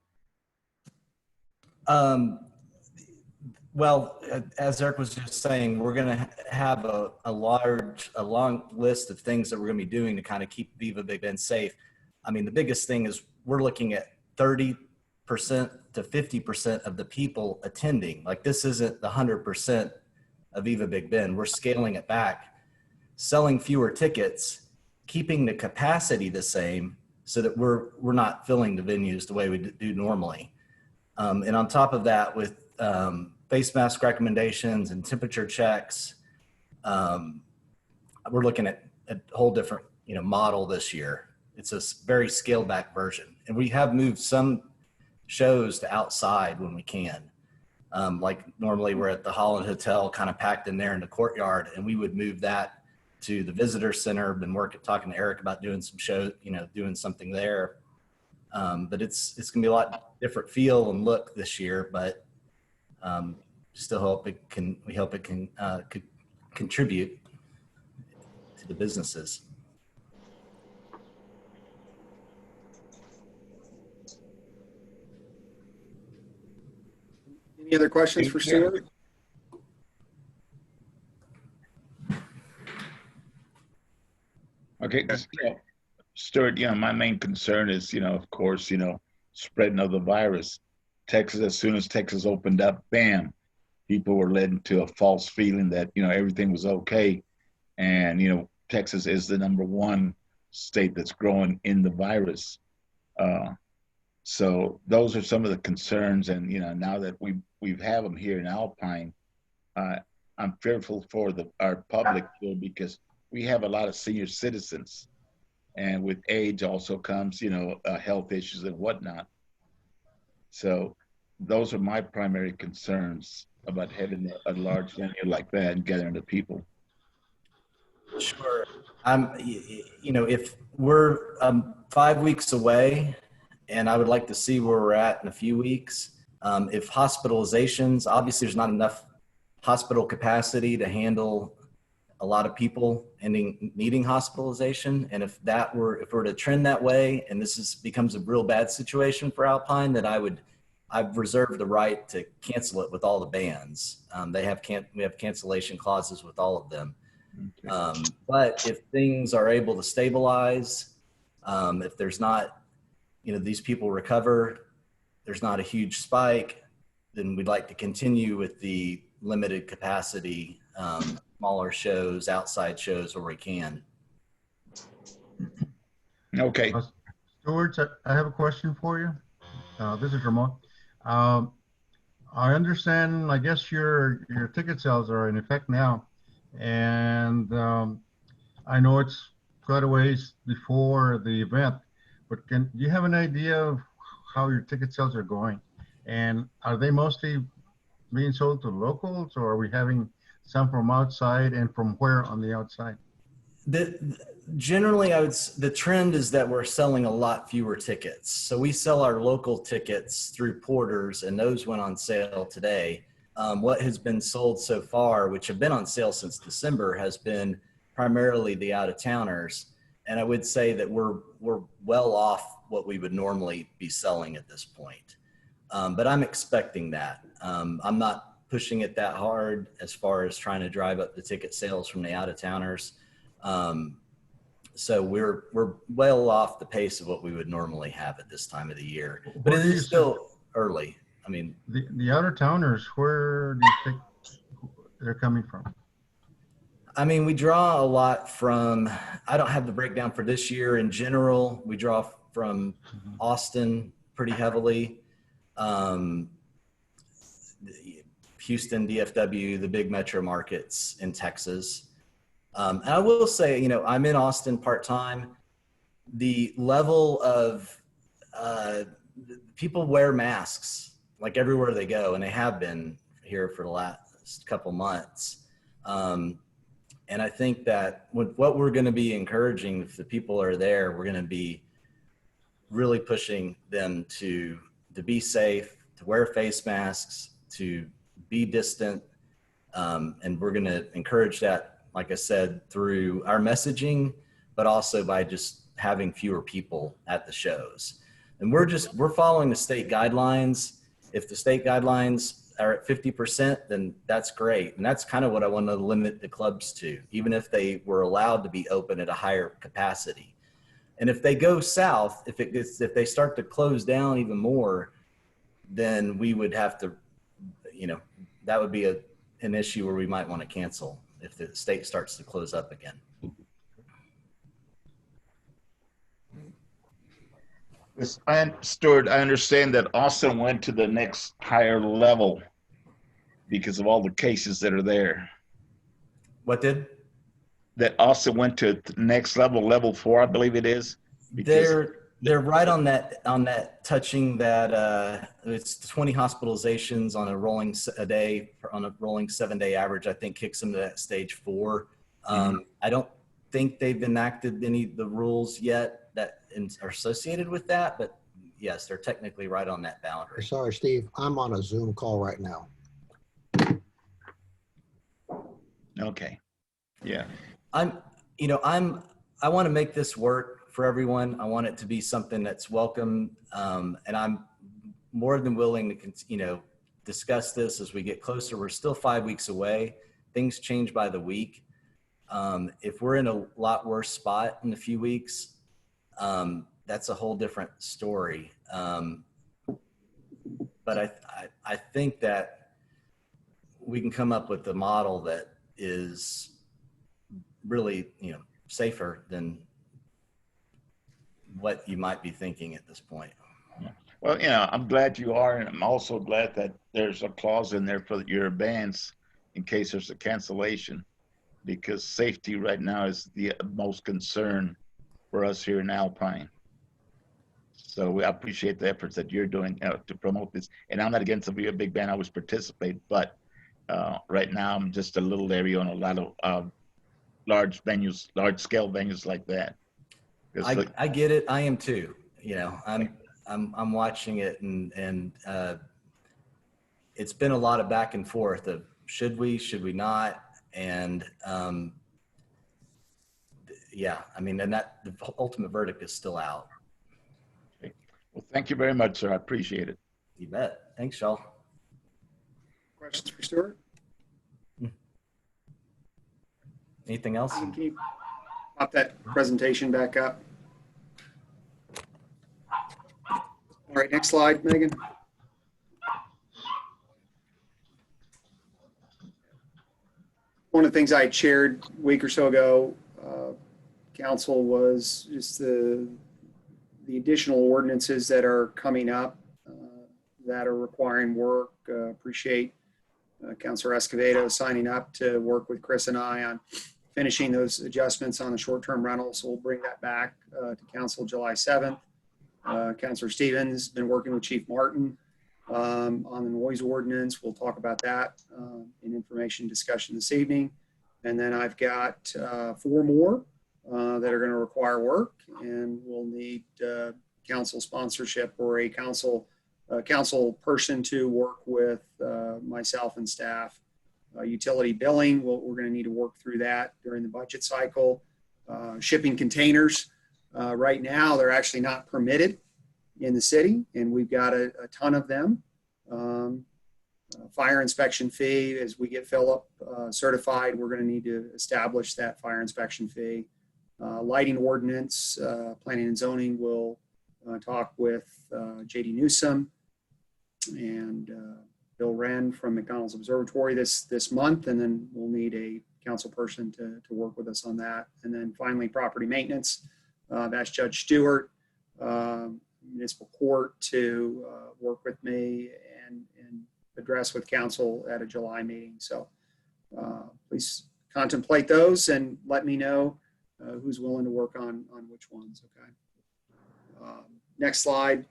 Well, as Eric was just saying, we're going to have a long list of things that we're going to be doing to kind of keep Viva Big Bend safe. I mean, the biggest thing is we're looking at 30% to 50% of the people attending. Like, this isn't the 100% of Viva Big Bend. We're scaling it back, selling fewer tickets, keeping the capacity the same so that we're not filling the venues the way we do normally. And on top of that, with face mask recommendations and temperature checks, we're looking at a whole different model this year. It's a very scaled back version, and we have moved some shows to outside when we can. Like normally we're at the Holland Hotel, kind of packed in there in the courtyard, and we would move that to the visitor center. Been talking to Eric about doing some shows, doing something there. But it's gonna be a lot different feel and look this year, but still hope it can could contribute to the businesses. Any other questions for Stuart? Okay. Stuart, my main concern is, of course, spreading of the virus. Texas, as soon as Texas opened up, bam, people were led into a false feeling that, everything was okay. And, Texas is the #1 state that's growing in the virus. So those are some of the concerns. And, now that we've have them here in Alpine, I'm fearful for our public here, because we have a lot of senior citizens. And with age also comes, health issues and whatnot. So those are my primary concerns about having a large venue like that and gathering the people. Sure. If we're 5 weeks away, and I would like to see where we're at in a few weeks. If hospitalizations, obviously there's not enough hospital capacity to handle a lot of people needing hospitalization. And if we're to trend that way, and this becomes a real bad situation for Alpine, then I I've reserved the right to cancel it with all the bands. We have cancellation clauses with all of them. But if things are able to stabilize, if there's not, these people recover, there's not a huge spike, then we'd like to continue with the limited capacity, smaller shows, outside shows where we can. Okay. Stewards, I have a question for you. This is Ramon. I understand, I guess your ticket sales are in effect now. And I know it's quite a ways before the event, but do you have an idea of how your ticket sales are going? And are they mostly being sold to locals, or are we having some from outside, and from where on the outside? Generally, the trend is that we're selling a lot fewer tickets. So we sell our local tickets through porters, and those went on sale today. What has been sold so far, which have been on sale since December, has been primarily the out-of-towners. And I would say that we're well off what we would normally be selling at this point. But I'm expecting that. I'm not pushing it that hard as far as trying to drive up the ticket sales from the out-of-towners. So we're well off the pace of what we would normally have at this time of the year. But it is still early. I mean, the out-of-towners, where do you think they're coming from? I mean, we draw a lot from, I don't have the breakdown for this year. In general, we draw from Austin pretty heavily. Houston, DFW, the big metro markets in Texas. And I will say, I'm in Austin part-time. The level of people wear masks like everywhere they go, and they have been here for the last couple months. And I think that what we're going to be encouraging, if the people are there, we're going to be really pushing them to be safe, to wear face masks, to be distant. And we're going to encourage that, like I said, through our messaging, but also by just having fewer people at the shows. And we're following the state guidelines. If the state guidelines are at 50%, then that's great. And that's kind of what I want to limit the clubs to, even if they were allowed to be open at a higher capacity. And if they go south, if they start to close down even more, then we would have to, that would be an issue where we might want to cancel if the state starts to close up again. Stuart, I understand that Austin went to the next higher level because of all the cases that are there. What did? That Austin went to the next level, level 4, I believe it is. They're right on that touching that it's 20 hospitalizations on a rolling 7-day average. I think kicks them to that stage 4. I don't think they've enacted any of the rules yet that are associated with that, but yes, they're technically right on that boundary. Sorry, Steve, I'm on a Zoom call right now. Okay. Yeah. I want to make this work for everyone. I want it to be something that's welcome. And I'm more than willing to, discuss this as we get closer. We're still 5 weeks away. Things change by the week. If we're in a lot worse spot in a few weeks, that's a whole different story. But I think that we can come up with a model that is really, safer than what you might be thinking at this point. Well, I'm glad you are, and I'm also glad that there's a clause in there for your bands in case there's a cancellation, because safety right now is the most concern for us here in Alpine. So we appreciate the efforts that you're doing to promote this. And I'm not against it. Be a big band, I always participate, but right now I'm just a little leery on a lot of large scale venues like that. I get it. I am too. I'm watching it, and it's been a lot of back and forth of should we not, and and that the ultimate verdict is still out. Well, thank you very much, sir. I appreciate it. You bet. Thanks, y'all. Questions for Stuart? Anything else? Can you pop that presentation back up? All right, next slide, Megan. One of the things I had shared a week or so ago, council, was just the additional ordinances that are coming up that are requiring work. Appreciate Councilor Escobedo signing up to work with Chris and I on finishing those adjustments on the short-term rental. So we'll bring that back to council July 7th. Councilor Stevens been working with Chief Martin on the noise ordinance. We'll talk about that in information discussion this evening. And then I've got 4 more that are going to require work, and we'll need council sponsorship or a council person to work with myself and staff. Utility billing, we're going to need to work through that during the budget cycle. Shipping containers, right now they're actually not permitted in the city, and we've got a ton of them. Fire inspection fee, as we get Philip certified, we're going to need to establish that fire inspection fee. Lighting ordinance, planning and zoning will talk with JD Newsom and Bill Wren from McDonald's Observatory this month, and then we'll need a council person to work with us on that. And then finally, property maintenance. I've asked Judge Stewart, municipal court, to work with me and address with council at a July meeting. So please contemplate those and let me know who's willing to work on which ones. Okay. Next slide.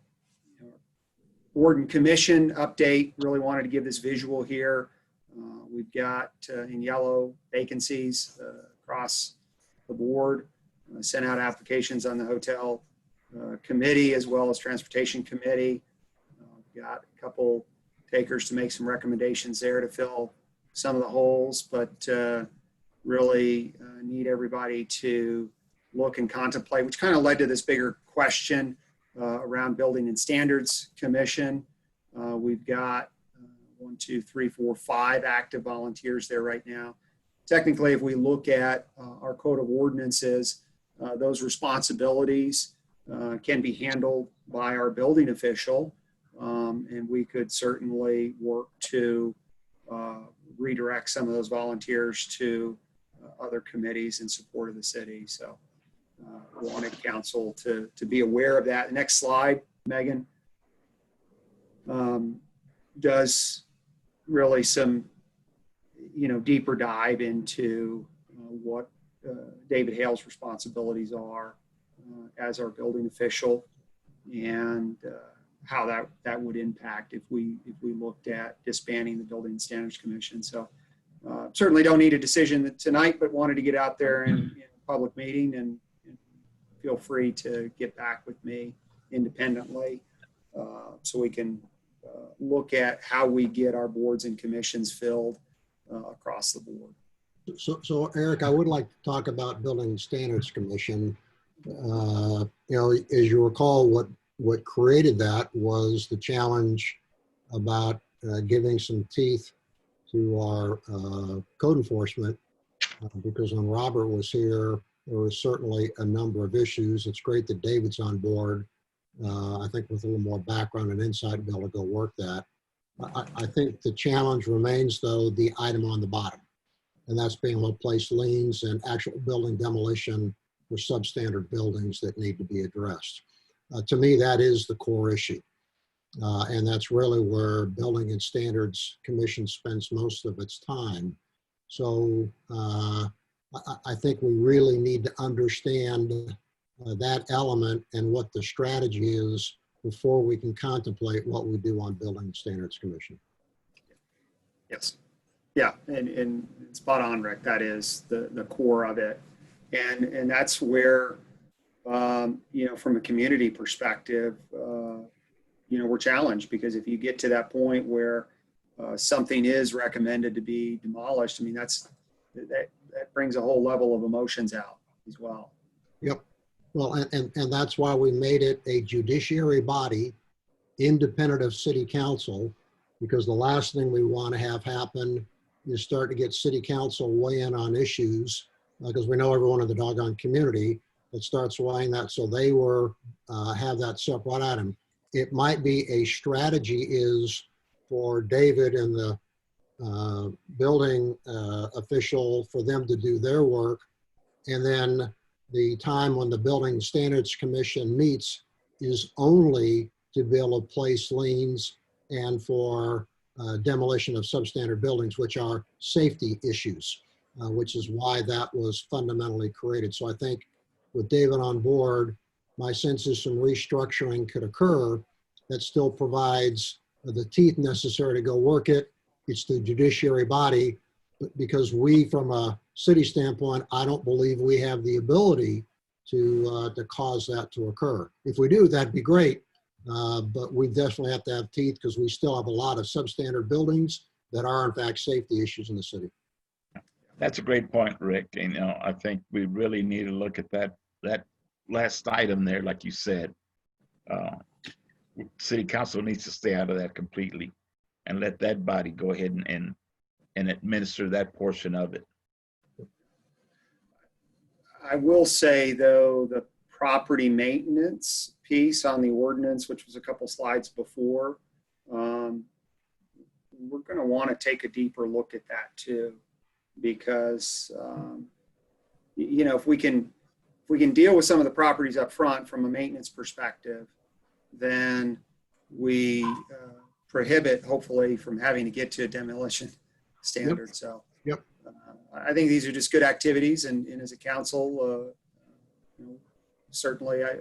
Board and commission update. Really wanted to give this visual here. We've got in yellow vacancies across the board. Sent out applications on the hotel committee as well as transportation committee. Got a couple takers to make some recommendations there to fill some of the holes, but really need everybody to look and contemplate, which kind of led to this bigger question around Building and Standards Commission. We've got 1, 2, 3, 4, 5 active volunteers there right now. Technically, if we look at our code of ordinances, those responsibilities can be handled by our building official, and we could certainly work to redirect some of those volunteers to other committees in support of the city. So wanted council to be aware of that. The next slide, Megan, does really some deeper dive into what David Hale's responsibilities are as our building official, and how that would impact if we looked at disbanding the Building Standards Commission. So certainly don't need a decision tonight, but wanted to get out there in a public meeting, and feel free to get back with me independently so we can look at how we get our boards and commissions filled across the board. So Eric, I would like to talk about Building Standards Commission. As you recall, what created that was the challenge about giving some teeth to our code enforcement, because when Robert was here, there was certainly a number of issues. It's great that David's on board. I think with a little more background and insight, to be able to go work that. I think the challenge remains, though, the item on the bottom, and that's being able to place liens and actual building demolition for substandard buildings that need to be addressed. To me, that is the core issue. And that's really where Building and Standards Commission spends most of its time. So I think we really need to understand that element and what the strategy is before we can contemplate what we do on Building and Standards Commission. Yes. Yeah, and spot on, Rick. That is the core of it. And that's where, from a community perspective, we're challenged, because if you get to that point where something is recommended to be demolished, I mean, that brings a whole level of emotions out as well. Yep. Well, and that's why we made it a judiciary body independent of city council, because the last thing we want to have happen is start to get city council weigh in on issues, because we know everyone in the doggone community that starts weighing that, so they have that separate item. It might be a strategy is for David and the building official for them to do their work, and then the time when the Building Standards Commission meets is only to be able to place liens and for demolition of substandard buildings, which are safety issues, which is why that was fundamentally created. So I think with David on board, my sense is some restructuring could occur that still provides the teeth necessary to go work it. It's the judiciary body, but because we, from a city standpoint, I don't believe we have the ability to cause that to occur. If we do, that'd be great. But we definitely have to have teeth because we still have a lot of substandard buildings that are in fact safety issues in the city. That's a great point, Rick. And, I think we really need to look at that last item there, like you said. City council needs to stay out of that completely and let that body go ahead and administer that portion of it. I will say, though, the property maintenance piece on the ordinance, which was a couple slides before, we're going to want to take a deeper look at that too, because if we can deal with some of the properties up front from a maintenance perspective, then we prohibit, hopefully, from having to get to a demolition standard. Yep. So Yep. I think these are just good activities, and as a council, certainly I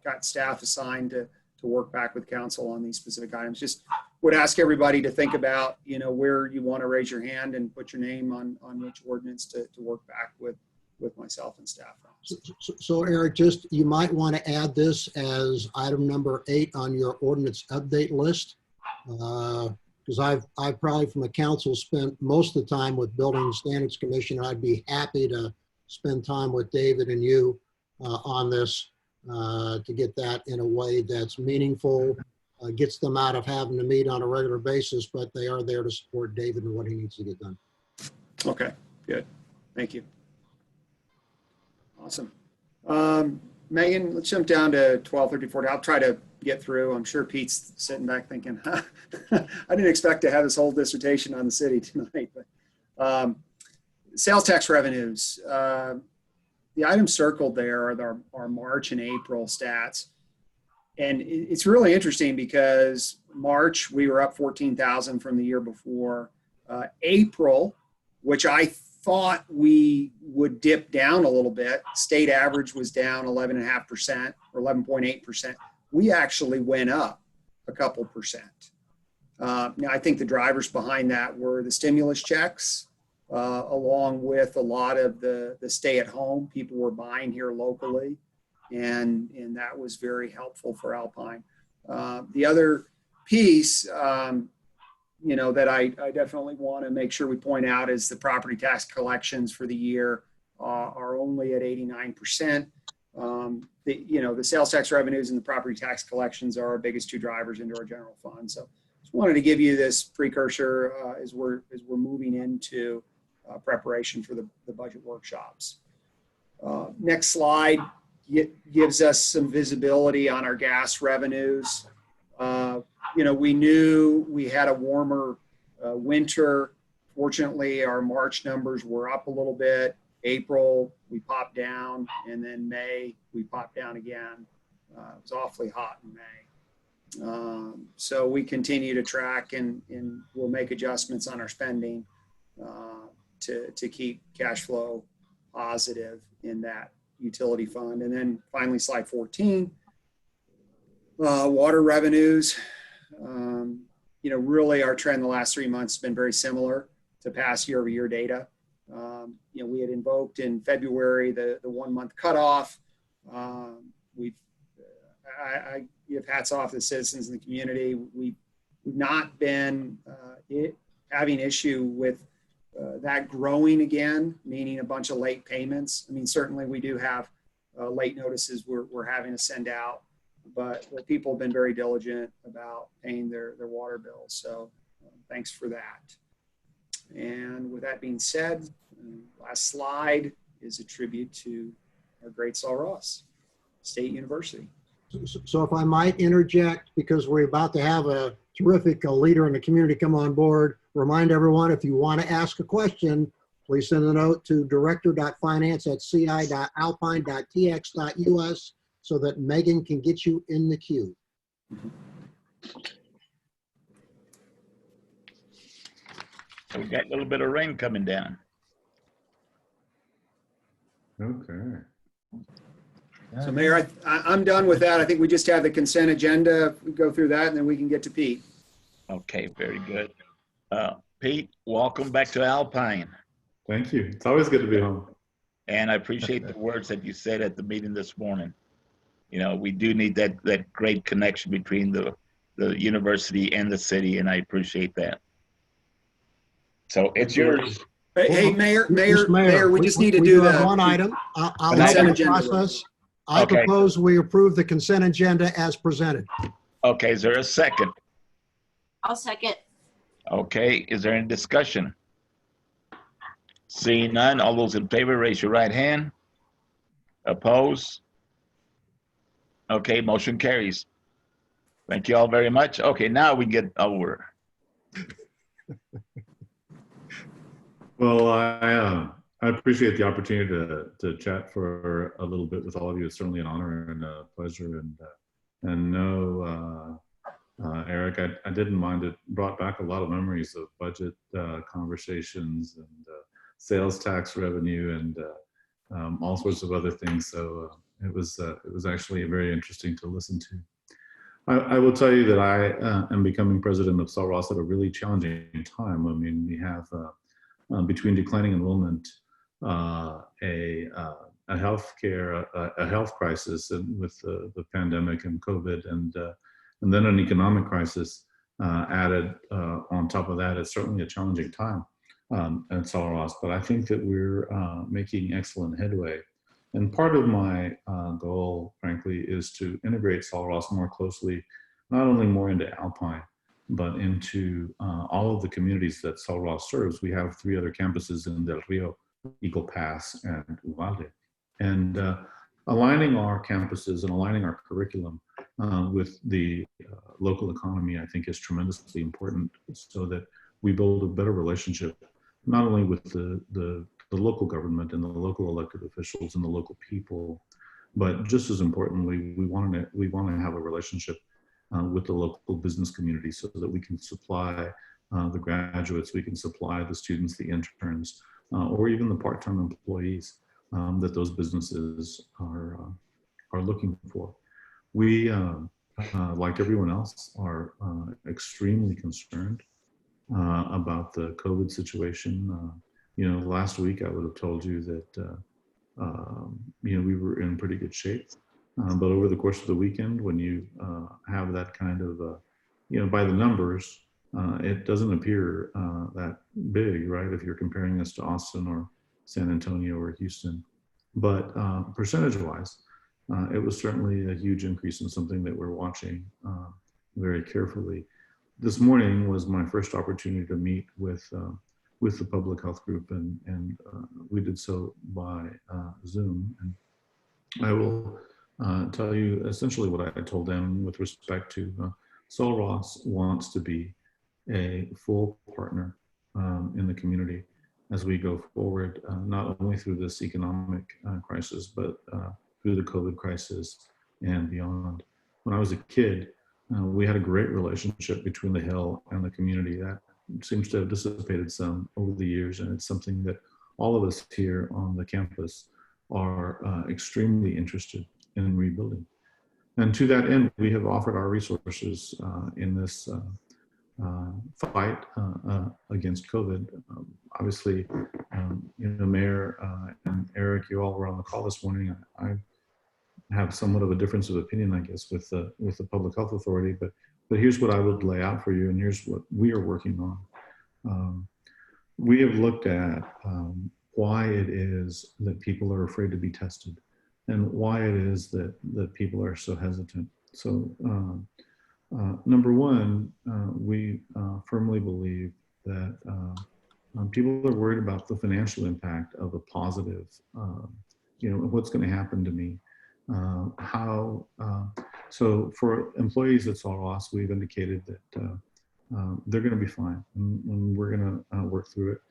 got staff assigned to work back with council on these specific items. Just would ask everybody to think about, where you want to raise your hand and put your name on which ordinance to work back with myself and staff. So Eric, you might want to add this as item number 8 on your ordinance update list. Because I've probably from the council spent most of the time with Building Standards Commission. I'd be happy to spend time with David and you on this to get that in a way that's meaningful, gets them out of having to meet on a regular basis, but they are there to support David and what he needs to get done. Okay, good. Thank you. Awesome. Megan, let's jump down to 12:34. I'll try to get through. I'm sure Pete's sitting back thinking, I didn't expect to have this whole dissertation on the city tonight. But sales tax revenues. The items circled there are our March and April stats. And it's really interesting because March, we were up 14,000 from the year before. April, which I thought we would dip down a little bit. State average was down 11.5% or 11.8%. We actually went up a couple percent. Now, I think the drivers behind that were the stimulus checks, along with a lot of the stay at home. People were buying here locally, and that was very helpful for Alpine. The other piece, that I definitely want to make sure we point out is the property tax collections for the year are only at 89%. The sales tax revenues and the property tax collections are our biggest two drivers into our general fund. So just wanted to give you this precursor as we're moving into preparation for the budget workshops. Next slide gives us some visibility on our gas revenues. We knew we had a warmer winter. Fortunately, our March numbers were up a little bit. April, we popped down, and then May, we popped down again. It was awfully hot in May. So we continue to track, and we'll make adjustments on our spending to keep cash flow positive in that utility fund. And then finally, slide 14, water revenues. Really our trend the last 3 months has been very similar to past year-over-year data. We had invoked in February the 1 month cutoff. I give hats off to the citizens in the community. We've not been having issue with that growing again, meaning a bunch of late payments. I mean, certainly we do have late notices we're having to send out, but people have been very diligent about paying their water bills. So thanks for that. And with that being said, last slide is a tribute to our great Sul Ross State University. So if I might interject, because we're about to have a terrific leader in the community come on board, remind everyone, if you want to ask a question, please send a note to director.finance@ci.alpine.tx.us so that Megan can get you in the queue. We got a little bit of rain coming down. Okay. So Mayor, I'm done with that. I think we just have the consent agenda. We go through that and then we can get to Pete. Okay, very good. Pete, welcome back to Alpine. Thank you. It's always good to be home. And I appreciate the words that you said at the meeting this morning. You know, we do need that great connection between the university and the city, and I appreciate that. So it's yours. Hey, Mayor, we just need to We do have the one item. I'll consent open the agenda. process. I Okay. propose we approve the consent agenda as presented. Okay, is there a second? I'll second. Okay, is there any discussion? Seeing none, all those in favor, raise your right hand. Opposed? Okay, motion carries. Thank you all very much. Okay, now we get over. Well, I appreciate the opportunity to chat for a little bit with all of you. It's certainly an honor and a pleasure. And no, Eric, I didn't mind. It brought back a lot of memories of budget conversations and sales tax revenue and all sorts of other things. So it was actually very interesting to listen to. I will tell you that I am becoming president of Sul Ross at a really challenging time. I mean, we have between declining enrollment, a health crisis and with the pandemic and COVID, and then an economic crisis added on top of that. It's certainly a challenging time at Sul Ross, but I think that we're making excellent headway. And part of my goal, frankly, is to integrate Sul Ross more closely, not only more into Alpine, but into all of the communities that Sul Ross serves. We have 3 other campuses in Del Rio, Eagle Pass, and Uvalde. And aligning our campuses and aligning our curriculum with the local economy, I think, is tremendously important so that we build a better relationship, not only with the local government and the local elected officials and the local people, but just as importantly, we want to have a relationship with the local business community so that we can supply the graduates, we can supply the students, the interns, or even the part-time employees that those businesses are looking for. We, like everyone else, are extremely concerned about the COVID situation. You know, last week I would have told you that you know, we were in pretty good shape. But over the course of the weekend, when you have that kind of, you know, by the numbers, it doesn't appear that big, right? If you're comparing this to Austin or San Antonio or Houston. But percentage-wise, it was certainly a huge increase in something that we're watching very carefully. This morning was my first opportunity to meet with the public health group, and we did so by Zoom. And I will tell you essentially what I told them with respect to Sul Ross wants to be a full partner in the community as we go forward, not only through this economic crisis, but through the COVID crisis and beyond. When I was a kid, we had a great relationship between the Hill and the community. That seems to have dissipated some over the years, and it's something that all of us here on the campus are extremely interested in rebuilding. And to that end, we have offered our resources in this fight against COVID. Obviously, you know, Mayor and Eric, you all were on the call this morning. I have somewhat of a difference of opinion, I guess, with the Public Health Authority, but here's what I would lay out for you, and here's what we are working on. We have looked at why it is that people are afraid to be tested, and why it is that people are so hesitant. So number one, we firmly believe that people are worried about the financial impact of a positive, what's going to happen to me. So for employees at Solros, we've indicated that they're going to be fine, and we're going to work through it.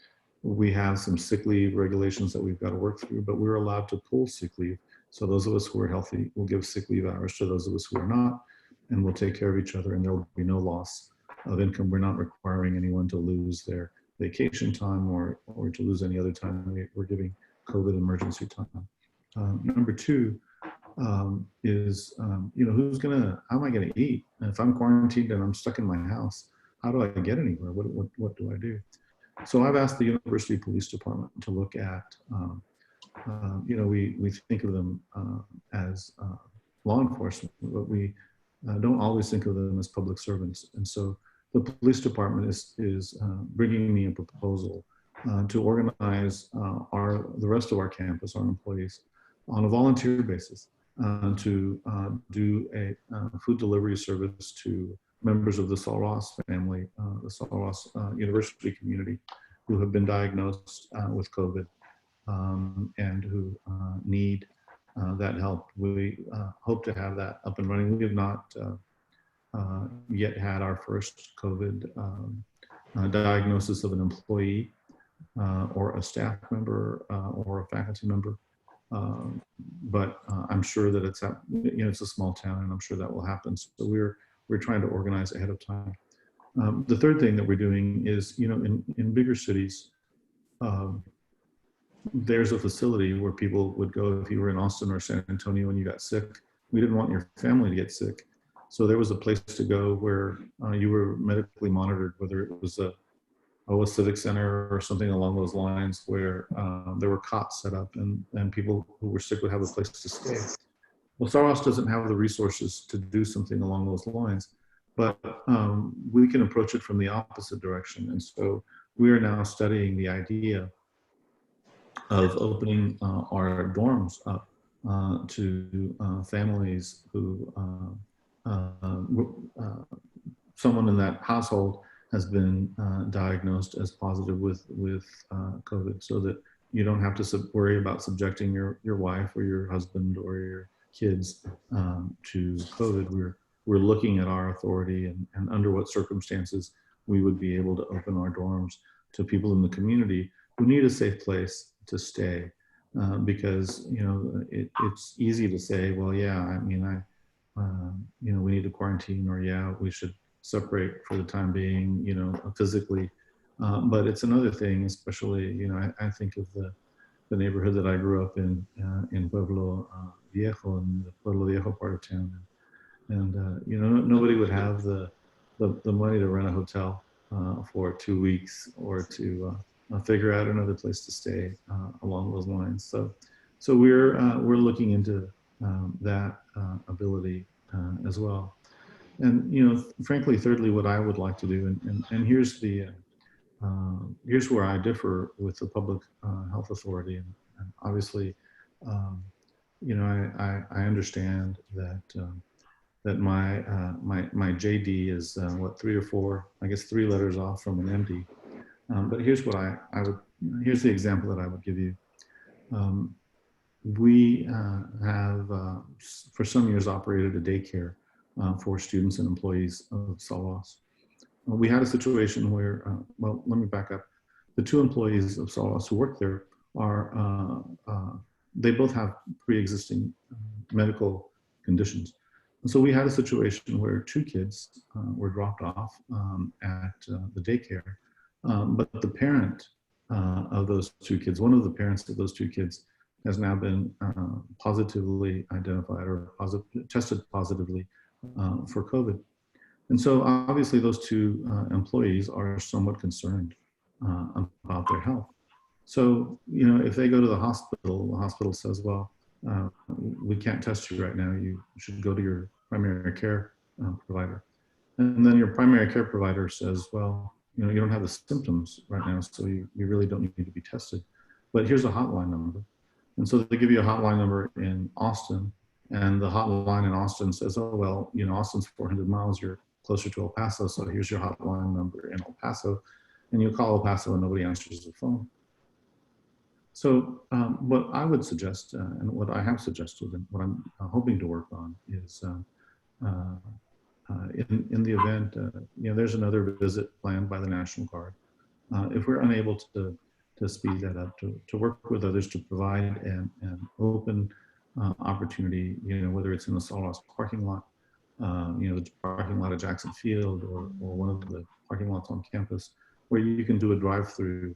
We have some sick leave regulations that we've got to work through, but we're allowed to pull sick leave. So those of us who are healthy will give sick leave hours to those of us who are not, and we'll take care of each other, and there will be no loss of income. We're not requiring anyone to lose their vacation time or to lose any other time. We're giving COVID emergency time. Number two is, how am I gonna eat? And if I'm quarantined and I'm stuck in my house, how do I get anywhere? What do I do? So I've asked the University Police Department to look at, we think of them as law enforcement, but we don't always think of them as public servants. And so the police department is bringing me a proposal to organize the rest of our campus, our employees, on a volunteer basis to do a food delivery service to members of the Solros family, the Solros University community, who have been diagnosed with COVID and who need that help. We hope to have that up and running. We have not yet had our first COVID diagnosis of an employee or a staff member or a faculty member. But I'm sure that it's a small town, and I'm sure that will happen. So we're trying to organize ahead of time. The third thing that we're doing is, in bigger cities, there's a facility where people would go if you were in Austin or San Antonio and you got sick. We didn't want your family to get sick. So there was a place to go where you were medically monitored, whether it was a civic center or something along those lines, where there were cots set up and people who were sick would have a place to stay. Well, Solros doesn't have the resources to do something along those lines, but we can approach it from the opposite direction. And so we are now studying the idea of opening our dorms up to families who someone in that household has been diagnosed as positive with COVID, so that you don't have to worry about subjecting your wife or your husband or your kids to COVID. We're looking at our authority and under what circumstances we would be able to open our dorms to people in the community who need a safe place to stay, because it's easy to say, well, yeah, we need to quarantine, or yeah, we should separate for the time being, physically. But it's another thing, especially, I think of the neighborhood that I grew up in Pueblo Viejo, in the Pueblo Viejo part of town. And nobody would have the money to rent a hotel for 2 weeks or to figure out another place to stay along those lines. So we're looking into that ability as well. And frankly, thirdly, what I would like to do, and here's where I differ with the public health authority, and obviously, I understand that my JD is 3 or 4, I guess 3 letters off from an MD. But here's what here's the example that I would give you. We have for some years operated a daycare for students and employees of Solros. We had a situation where, well, let me back up. The 2 employees of Solros who work there they both have pre-existing medical conditions. And so we had a situation where 2 kids were dropped off at the daycare, but the parent of those 2 kids, one of the parents of those 2 kids, has now been positively identified or tested positively for COVID. And so obviously those 2 employees are somewhat concerned about their health. So, if they go to the hospital says, well, we can't test you right now. You should go to your primary care provider. And then your primary care provider says, well, you don't have the symptoms right now, so you really don't need to be tested. But here's a hotline number. And so they give you a hotline number in Austin and the hotline in Austin says, oh, well, you know, Austin's 400 miles, you're closer to El Paso, so here's your hotline number in El Paso. And you call El Paso and nobody answers the phone. So what I would suggest, and what I have suggested, and what I'm hoping to work on is in the event, you know, there's another visit planned by the National Guard. If we're unable to speed that up, to work with others to provide an open opportunity, you know, whether it's in the Sol Ross parking lot, you know, the parking lot at Jackson Field, or one of the parking lots on campus, where you can do a drive-through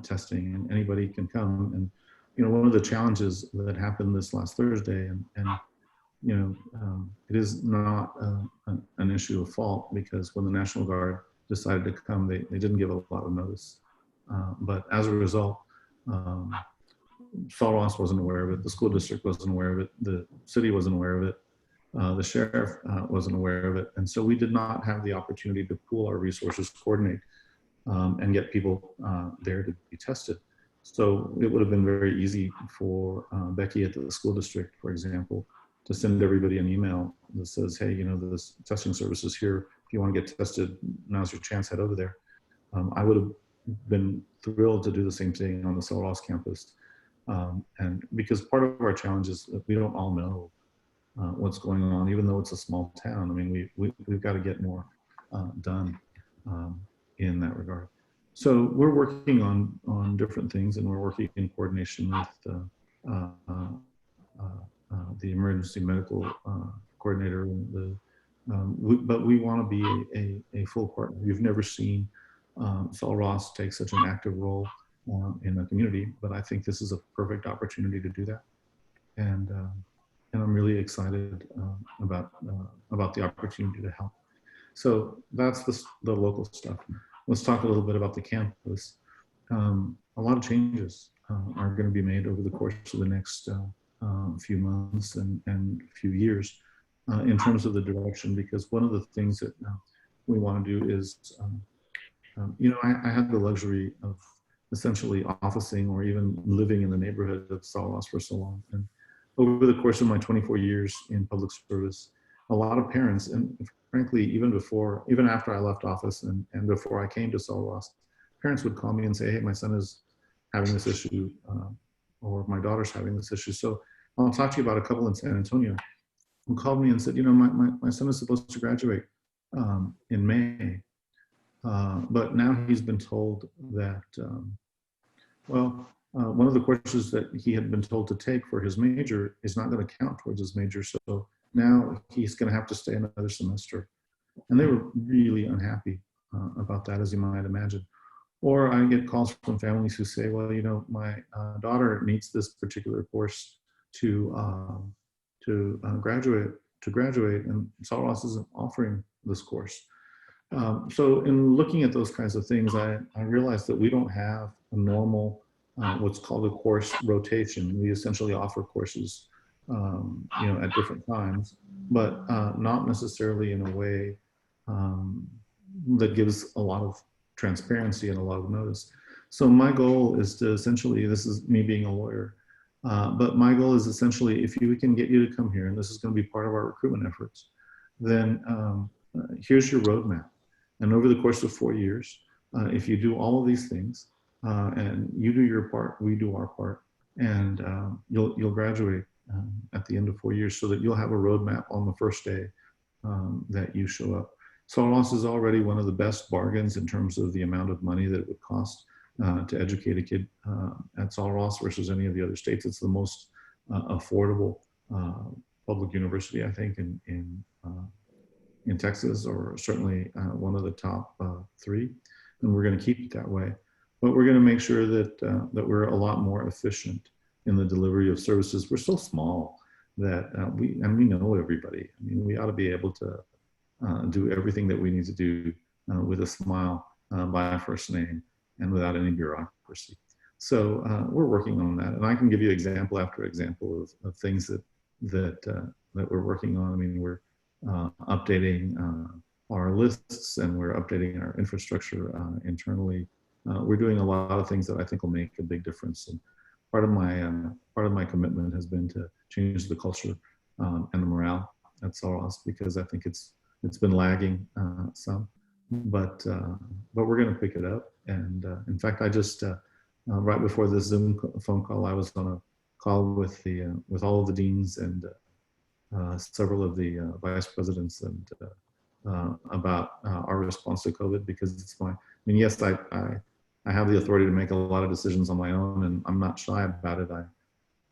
testing, and anybody can come. And you know, one of the challenges that happened this last Thursday, and you know, it is not an issue of fault, because when the National Guard decided to come, they didn't give a lot of notice. But as a result, Sol Ross wasn't aware of it, the school district wasn't aware of it, the city wasn't aware of it, the sheriff wasn't aware of it. And so we did not have the opportunity to pool our resources, coordinate, and get people there to be tested. So it would have been very easy for Becky at the school district, for example, to send everybody an email that says, hey, you know, this testing service is here. If you want to get tested, now's your chance, head over there. I would have been thrilled to do the same thing on the Sol Ross campus. And because part of our challenge is that we don't all know what's going on, even though it's a small town. I mean, we've got to get more done in that regard. So we're working on different things, and we're working in coordination with the emergency medical coordinator. And but we want to be a full partner. You've never seen Sol Ross take such an active role in the community, but I think this is a perfect opportunity to do that. And I'm really excited about the opportunity to help. So that's the local stuff. Let's talk a little bit about the campus. A lot of changes are going to be made over the course of the next few months and few years in terms of the direction, because one of the things that we want to do is, you know, I had the luxury of essentially officing or even living in the neighborhood of Sol Ross for so long. And over the course of my 24 years in public service, a lot of parents, and frankly, even after I left office and before I came to Sol Ross, parents would call me and say, hey, my son is having this issue, or my daughter's having this issue. So I'll talk to you about a couple in San Antonio who called me and said, you know, my son is supposed to graduate in May, but now he's been told that, one of the courses that he had been told to take for his major is not going to count towards his major. So now he's going to have to stay another semester. And they were really unhappy about that, as you might imagine. Or I get calls from families who say, well, you know, my daughter needs this particular course to graduate, and Sol Ross isn't offering this course. So in looking at those kinds of things, I realized that we don't have a normal, what's called a course rotation. We essentially offer courses, you know, at different times, but not necessarily in a way that gives a lot of transparency and a lot of notice. So my goal is to essentially, this is me being a lawyer, but my goal is essentially, if we can get you to come here, and this is going to be part of our recruitment efforts, then here's your roadmap. And over the course of 4 years, if you do all of these things, and you do your part, we do our part, and you'll graduate at the end of 4 years, so that you'll have a roadmap on the first day that you show up. Sol Ross is already one of the best bargains in terms of the amount of money that it would cost to educate a kid at Sol Ross versus any of the other states. It's the most affordable public university, I think, in Texas, or certainly one of the top 3, and we're going to keep it that way. But we're going to make sure that that we're a lot more efficient in the delivery of services. We're so small that we know everybody. I mean, we ought to be able to do everything that we need to do with a smile, by our first name, and without any bureaucracy. So we're working on that, and I can give you example after example of things that we're working on. I mean, we're updating our lists, and we're updating our infrastructure internally. We're doing a lot of things that I think will make a big difference. And part of my commitment has been to change the culture and the morale at Soros, because I think it's been lagging some, but we're going to pick it up. And in fact, I just right before this Zoom phone call, I was on a call with all of the deans and several of the vice presidents and about our response to COVID, because it's I mean, yes, I have the authority to make a lot of decisions on my own, and I'm not shy about it.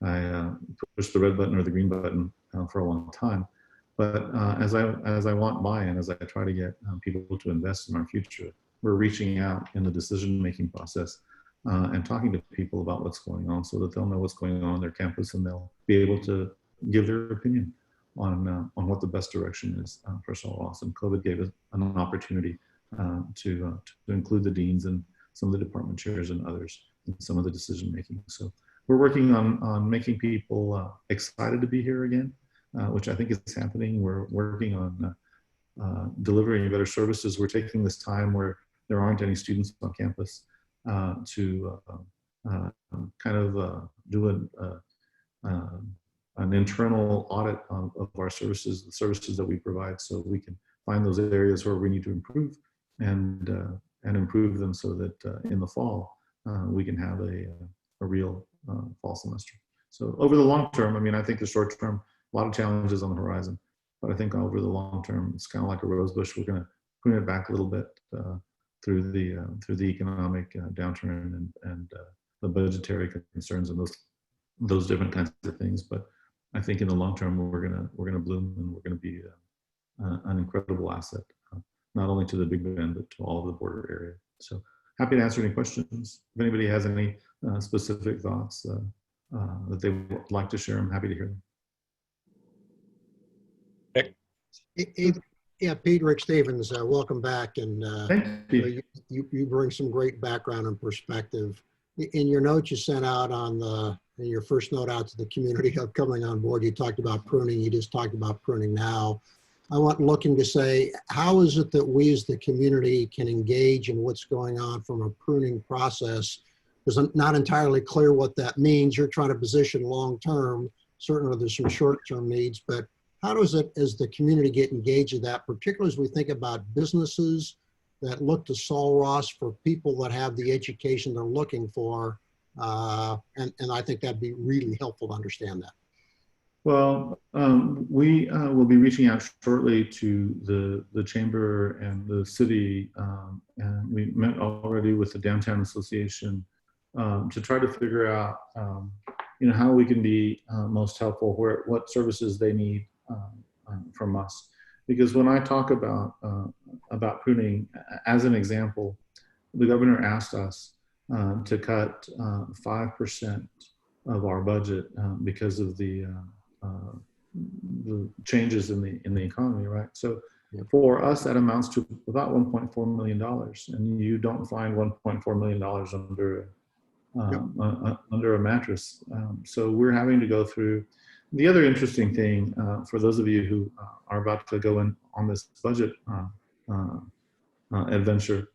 I pushed the red button or the green button for a long time, but as I want buy-in, as I try to get people to invest in our future, we're reaching out in the decision-making process and talking to people about what's going on, so that they'll know what's going on their campus, and they'll be able to give their opinion on what the best direction is for Soros. And COVID gave us an opportunity to include the deans and some of the department chairs and others in some of the decision making. So we're working on making people excited to be here again, which I think is happening. We're working on delivering better services. We're taking this time where there aren't any students on campus to kind of do an internal audit of our services, the services that we provide, so we can find those areas where we need to improve and improve them, so that in the fall we can have a real fall semester. So over the long term, I mean, I think the short term, a lot of challenges on the horizon, but I think over the long term, it's kind of like a rose bush. We're going to prune it back a little bit through the economic downturn and the budgetary concerns and those different kinds of things. But I think in the long term, we're gonna bloom, and we're gonna be an incredible asset, not only to the Big Bend, but to all of the border area. So happy to answer any questions. If anybody has any specific thoughts that they would like to share, I'm happy to hear them. Yeah, Pete, Rick Stevens, welcome back. And Thank you. you bring some great background and perspective. In your notes you sent out in your first note out to the community of coming on board, you talked about pruning. You just talked about pruning now. I want looking to say, how is it that we as the community can engage in what's going on from a pruning process? Because I'm not entirely clear what that means. You're trying to position long-term. Certainly there's some short-term needs, but how does it, as the community, get engaged in that, particularly as we think about businesses that look to Soros for people that have the education they're looking for? And I think that'd be really helpful to understand that. Well, we will be reaching out shortly to the chamber and the city, and we met already with the Downtown Association to try to figure out, how we can be most helpful, what services they need from us. Because when I talk about pruning, as an example, the governor asked us to cut 5% of our budget because of the changes in the economy, right? So for us, that amounts to about $1.4 million, and you don't find $1.4 million under a mattress. So we're having to go through. The other interesting thing for those of you who are about to go in on this budget adventure,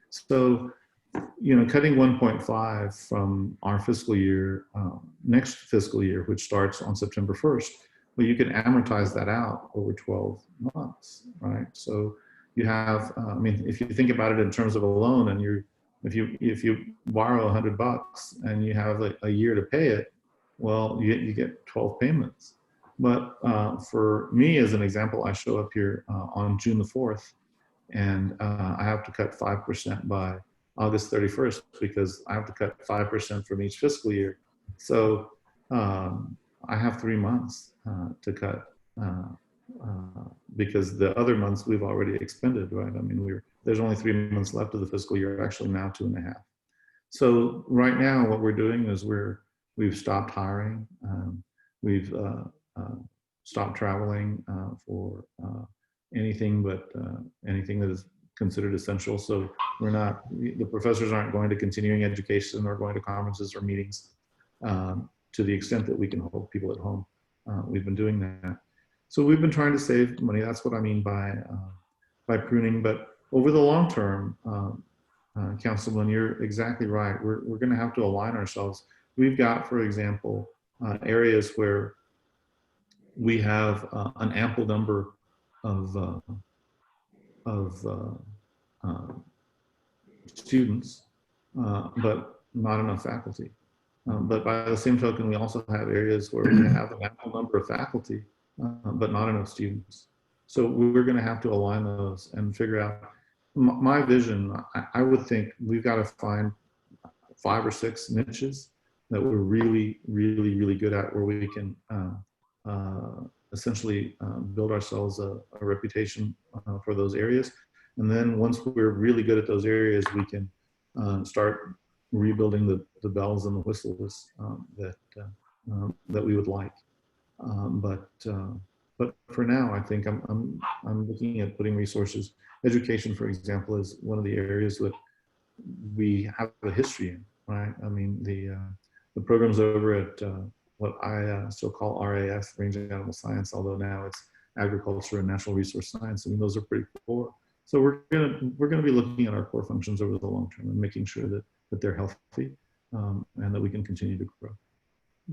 so cutting 1.5 from our fiscal year, next fiscal year, which starts on September 1st, well, you can amortize that out over 12 months, right? So you have, I mean, if you think about it in terms of a loan, and if you borrow $100 and you have a year to pay it, well, you get 12 payments. But for me, as an example, I show up here on June the 4th, and I have to cut 5% by August 31st, because I have to cut 5% from each fiscal year. So I have 3 months to cut because the other months we've already expended, right? I mean, there's only 3 months left of the fiscal year, actually now 2.5. So right now what we're doing is we've stopped hiring. We've stopped traveling for anything that is considered essential. So the professors aren't going to continuing education or going to conferences or meetings to the extent that we can hold people at home. We've been doing that. So we've been trying to save money. That's what I mean by pruning. But over the long term, Councilman, you're exactly right. We're going to have to align ourselves we've got, for example, areas where we have an ample number of students, but not enough faculty. But by the same token, we also have areas where we have an ample number of faculty, but not enough students. So we're going to have to align those and figure out. My vision, I would think we've got to find 5 or 6 niches that we're really, really, really good at, where we can essentially build ourselves a reputation for those areas. And then once we're really good at those areas, we can start rebuilding the bells and the whistles that we would like. But for now, I think I'm looking at putting resources. Education, for example, is one of the areas that we have a history in, right? I mean, the programs over at what I still call RAS, Range Animal Science, although now it's Agriculture and Natural Resource Science. I mean, those are pretty core. So we're gonna be looking at our core functions over the long term and making sure that they're healthy and that we can continue to grow.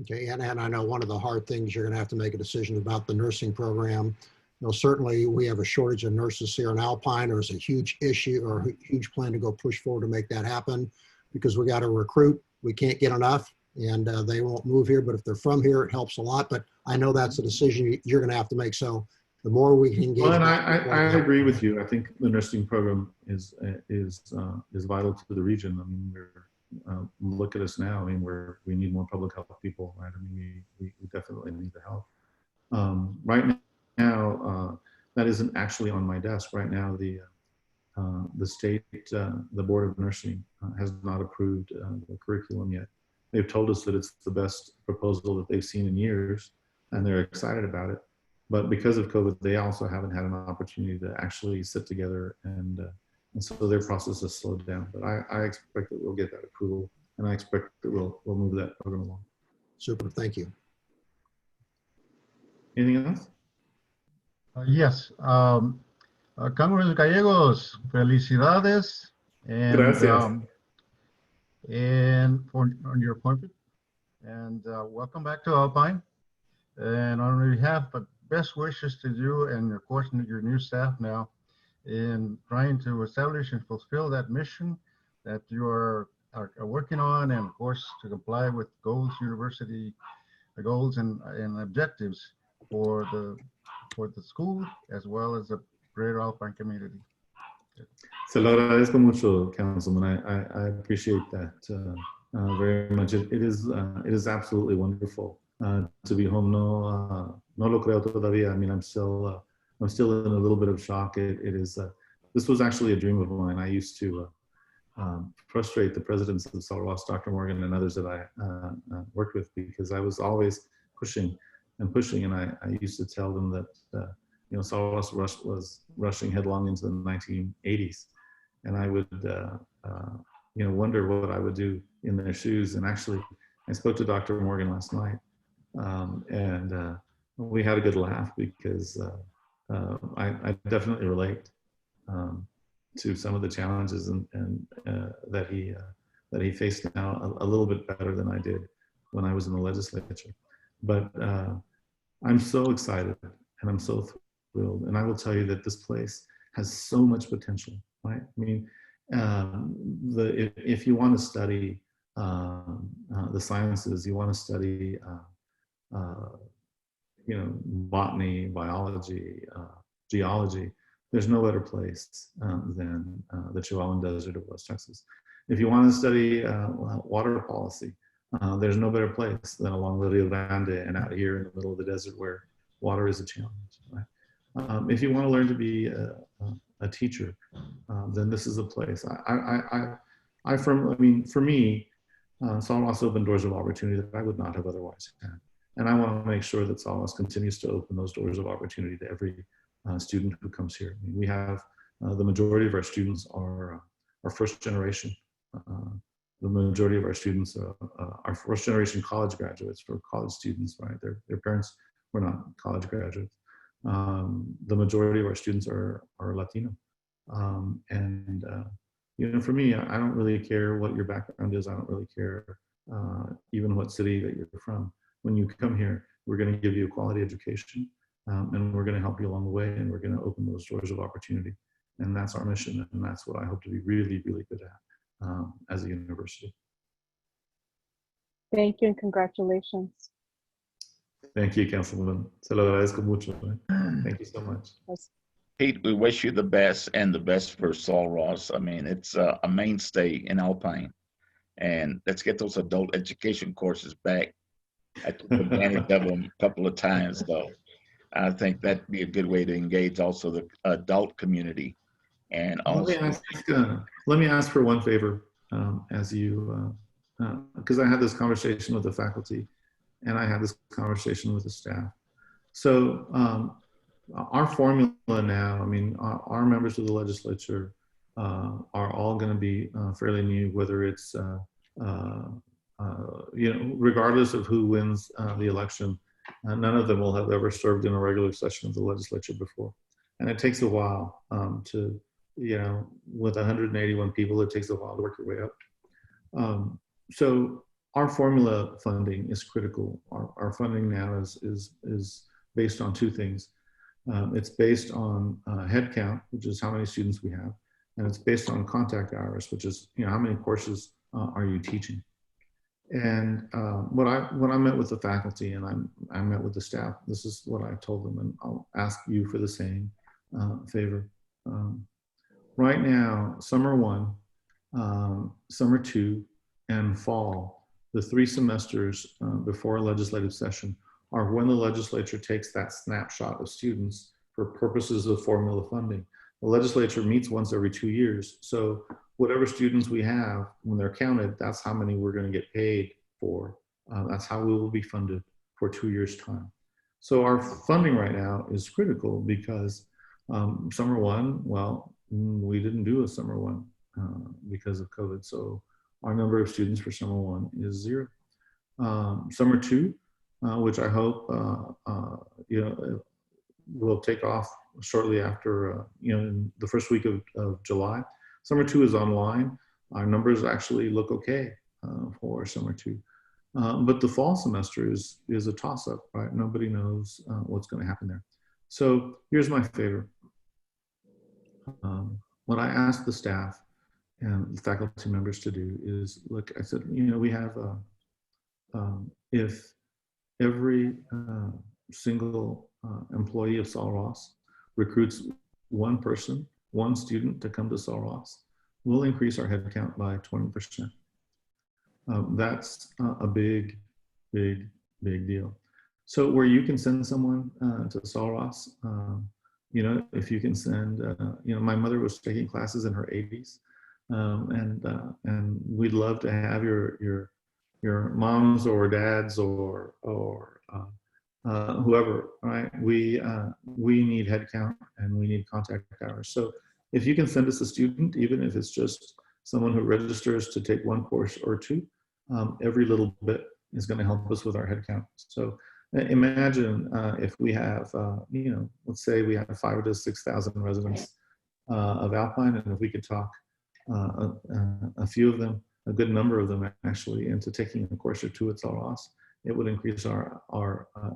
Okay, and I know one of the hard things you're going to have to make a decision about the nursing program. You know, certainly we have a shortage of nurses here in Alpine. There's a huge issue or a huge plan to go push forward to make that happen, because we got to recruit. We can't get enough, and they won't move here. But if they're from here, it helps a lot. But I know that's a decision you're going to have to make. So the more we can engage. Well, and I agree with you. I think the nursing program is vital to the region. I mean, look at us now. I mean, we need more public health people, right? I mean, we definitely need the help. Right now, that isn't actually on my desk. Right now, the state, the Board of Nursing has not approved the curriculum yet. They've told us that it's the best proposal that they've seen in years, and they're excited about it. But because of COVID, they also haven't had an opportunity to actually sit together, and so their process has slowed down. But I expect that we'll get that approval, and I expect that we'll move that program along. Super, thank you. Anything else? Yes. Congressman Gallegos, felicidades. And, Gracias. and on your appointment. And welcome back to Alpine. And on behalf of best wishes to you and of course your new staff now in trying to establish and fulfill that mission that you are working on, and of course to comply with goals, university goals and objectives for the school as well as the greater Alpine community. Se lo agradezco mucho, Councilman. I appreciate that very much. It is absolutely wonderful to be home. No lo creo todavía. I mean, I'm still in a little bit of shock. It is. This was actually a dream of mine. I used to frustrate the presidents of Sal Ross, Dr. Morgan, and others that I worked with, because I was always pushing, and I used to tell them that you know, Sal Ross was rushing headlong into the 1980s, and I would you know, wonder what I would do in their shoes. And actually, I spoke to Dr. Morgan last night, and we had a good laugh, because I definitely relate to some of the challenges and that he faced now a little bit better than I did when I was in the legislature. But I'm so excited, and I'm so thrilled, and I will tell you that this place has so much potential, right? I mean, if you want to study the sciences, you want to study you know, botany, biology, geology, there's no better place than the Chihuahuan Desert of West Texas. If you want to study water policy, there's no better place than along the Rio Grande and out here in the middle of the desert where water is a challenge, right? If you want to learn to be a teacher, then this is a place. I mean, for me, Sal Ross opened doors of opportunity that I would not have otherwise had. And I want to make sure that Sal Ross continues to open those doors of opportunity to every student who comes here. I mean, we have the majority of our students are first generation. The majority of our students are first generation college graduates, or college students, right? Their parents were not college graduates. The majority of our students are Latino. And you know, for me, I don't really care what your background is. I don't really care even what city that you're from. When you come here, we're going to give you a quality education, and we're going to help you along the way, and we're going to open those doors of opportunity. And that's our mission, and that's what I hope to be really, really good at as a university. Thank you and congratulations. Thank you, Councilwoman. Se lo agradezco mucho. Thank you so much. Pete, we wish you the best and the best for Saul Ross. I mean, it's a mainstay in Alpine. And let's get those adult education courses back. I took advantage of them a couple of times, though. I think that'd be a good way to engage also the adult community. And also, let me ask for one favor as you, because I had this conversation with the faculty and I had this conversation with the staff. So our formula now, I mean, our members of the legislature are all going to be fairly new, whether it's, you know, regardless of who wins the election, none of them will have ever served in a regular session of the legislature before. And it takes a while to, you know, with 181 people, it takes a while to work your way up. So our formula funding is critical. Our funding now is based on two things. It's based on head count, which is how many students we have, and it's based on contact hours, which is, you know, how many courses are you teaching. And when I met with the faculty and I met with the staff, this is what I told them, and I'll ask you for the same favor. Right now, summer 1, summer 2, and fall, the 3 semesters before a legislative session are when the legislature takes that snapshot of students for purposes of formula funding. The legislature meets once every 2 years. So whatever students we have, when they're counted, that's how many we're going to get paid for. That's how we will be funded for 2 years' time. So our funding right now is critical because summer 1, well, we didn't do a summer 1 because of COVID. So our number of students for summer 1 is 0. Summer 2, which I hope you know, will take off shortly after, you know, in the first week of July. Summer 2 is online. Our numbers actually look okay for summer 2. But the fall semester is a toss-up, right? Nobody knows what's going to happen there. So here's my favor. What I asked the staff and the faculty members to do is, look, I said, you know, we have, if every single employee of Saul Ross recruits one person, one student to come to Saul Ross, we'll increase our head count by 20%. That's a big, big, big deal. So where you can send someone to Saul Ross, you know, if you can send, you know, my mother was taking classes in her 80s, and we'd love to have your moms or dads or whoever, right? We need headcount and we need contact hours. So if you can send us a student, even if it's just someone who registers to take 1 course or 2, every little bit is going to help us with our headcount. So imagine if we have, you know, let's say we have 5,000 to 6,000 residents of Alpine, and if we could talk a few of them, a good number of them actually, into taking a course or 2 at Saul Ross, it would increase our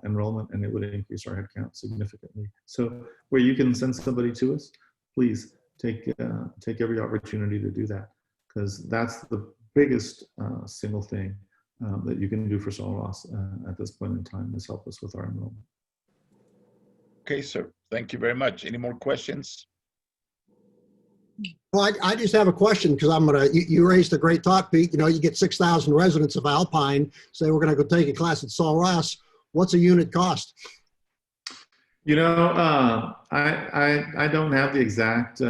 enrollment and it would increase our headcount significantly. So where you can send somebody to us, please take every opportunity to do that, because that's the biggest single thing that you can do for Saul Ross at this point in time, is help us with our enrollment. okay, sir. Thank you very much. Any more questions? Well, I just have a question, because you raised a great thought, Pete. You know, you get 6,000 residents of Alpine, say we're going to go take a class at Saul Ross. What's a unit cost? You know, I don't have the exact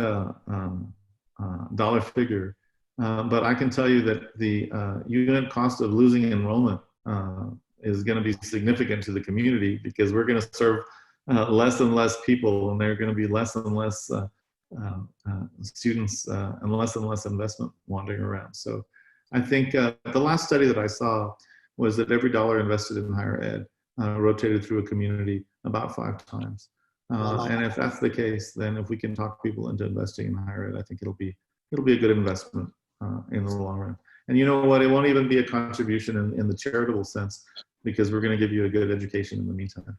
dollar figure, but I can tell you that the unit cost of losing enrollment is going to be significant to the community, because we're going to serve less and less people, and there are going to be less and less students and less investment wandering around. So I think the last study that I saw was that every dollar invested in higher ed rotated through a community about 5 times. And if that's the case, then if we can talk people into investing in higher ed, I think it'll be a good investment in the long run. And you know what? It won't even be a contribution in the charitable sense, because we're going to give you a good education in the meantime.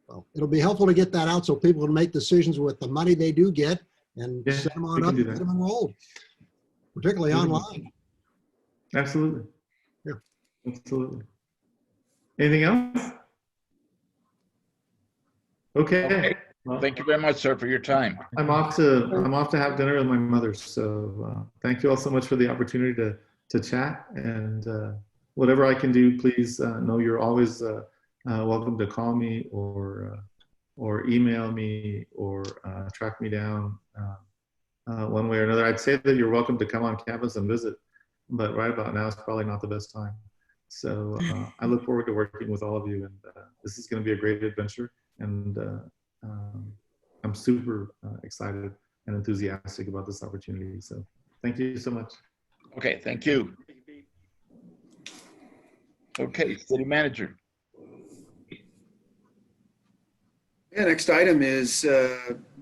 Well, it'll be helpful to get that out so people can make decisions with the money they do get and Yeah, set them we on can up do and get that. them enrolled, particularly We can do online. Absolutely. Yeah. Absolutely. Anything else? Okay. Well, Thank you very much, sir, for your time. I'm off to have dinner with my mother. So thank you all so much for the opportunity to chat, and whatever I can do, please know you're always welcome to call me or email me or track me down one way or another. I'd say that you're welcome to come on campus and visit, but right about now is probably not the best time. So I look forward to working with all of you, and this is going to be a great adventure, and I'm super excited and enthusiastic about this opportunity. So thank you so much. Okay, thank you. Okay, city manager. Yeah, next item is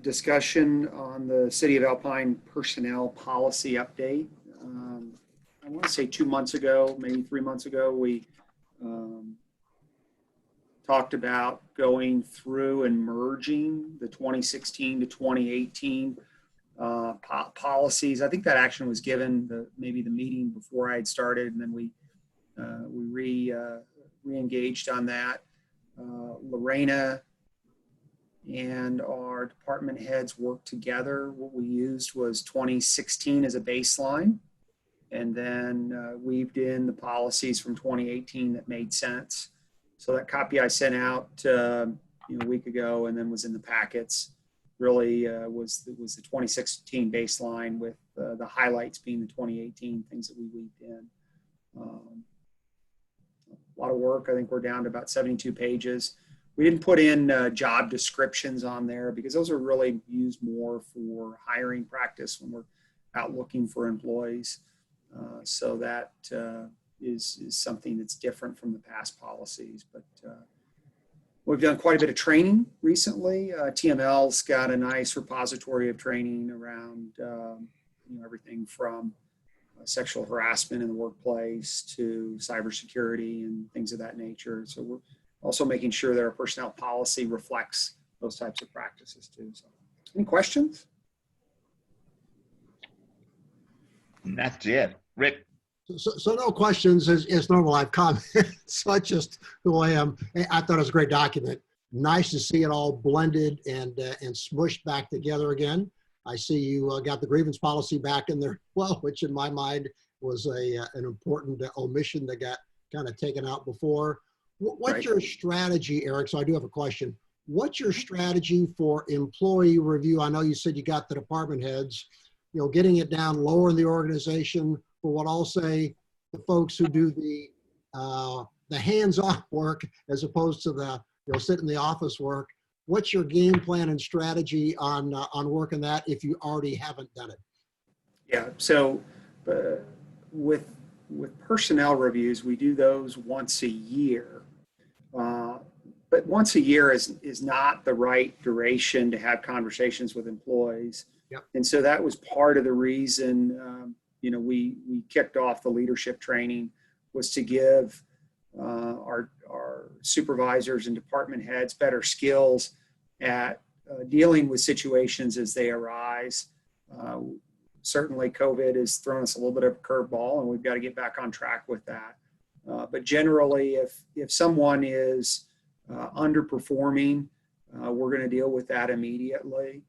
discussion on the City of Alpine personnel policy update. I want to say 2 months ago, maybe 3 months ago, we talked about going through and merging the 2016 to 2018 policies. I think that action was given maybe the meeting before I had started, and then we re-engaged on that. Lorena and our department heads worked together. What we used was 2016 as a baseline, and then weaved in the policies from 2018 that made sense. So that copy I sent out a week ago and then was in the packets really was the 2016 baseline, with the highlights being the 2018 things that we weaved in. A lot of work. I think we're down to about 72 pages. We didn't put in job descriptions on there because those are really used more for hiring practice when we're out looking for employees. So that is something that's different from the past policies. But we've done quite a bit of training recently. TML's got a nice repository of training around everything from sexual harassment in the workplace to cybersecurity and things of that nature. So we're also making sure that our personnel policy reflects those types of practices too. So, any questions? Not yet. Rick. So no questions as normal. I've commented, such as who I am. I thought it was a great document. Nice to see it all blended and smushed back together again. I see you got the grievance policy back in there, well, which in my mind was an important omission that got kind of taken out before. What's Right. your strategy, Eric? So I do have a question. What's your strategy for employee review? I know you said you got the department heads, getting it down lower in the organization for what I'll say the folks who do the hands-on work as opposed to the sit in the office work. What's your game plan and strategy on working that if you already haven't done it? Yeah. So with personnel reviews, we do those once a year. But once a year is not the right duration to have conversations with employees. Yep. And so that was part of the reason, we kicked off the leadership training, was to give our supervisors and department heads better skills at dealing with situations as they arise. Certainly COVID has thrown us a little bit of a curveball, and we've got to get back on track with that. But generally, if someone is underperforming, we're going to deal with that immediately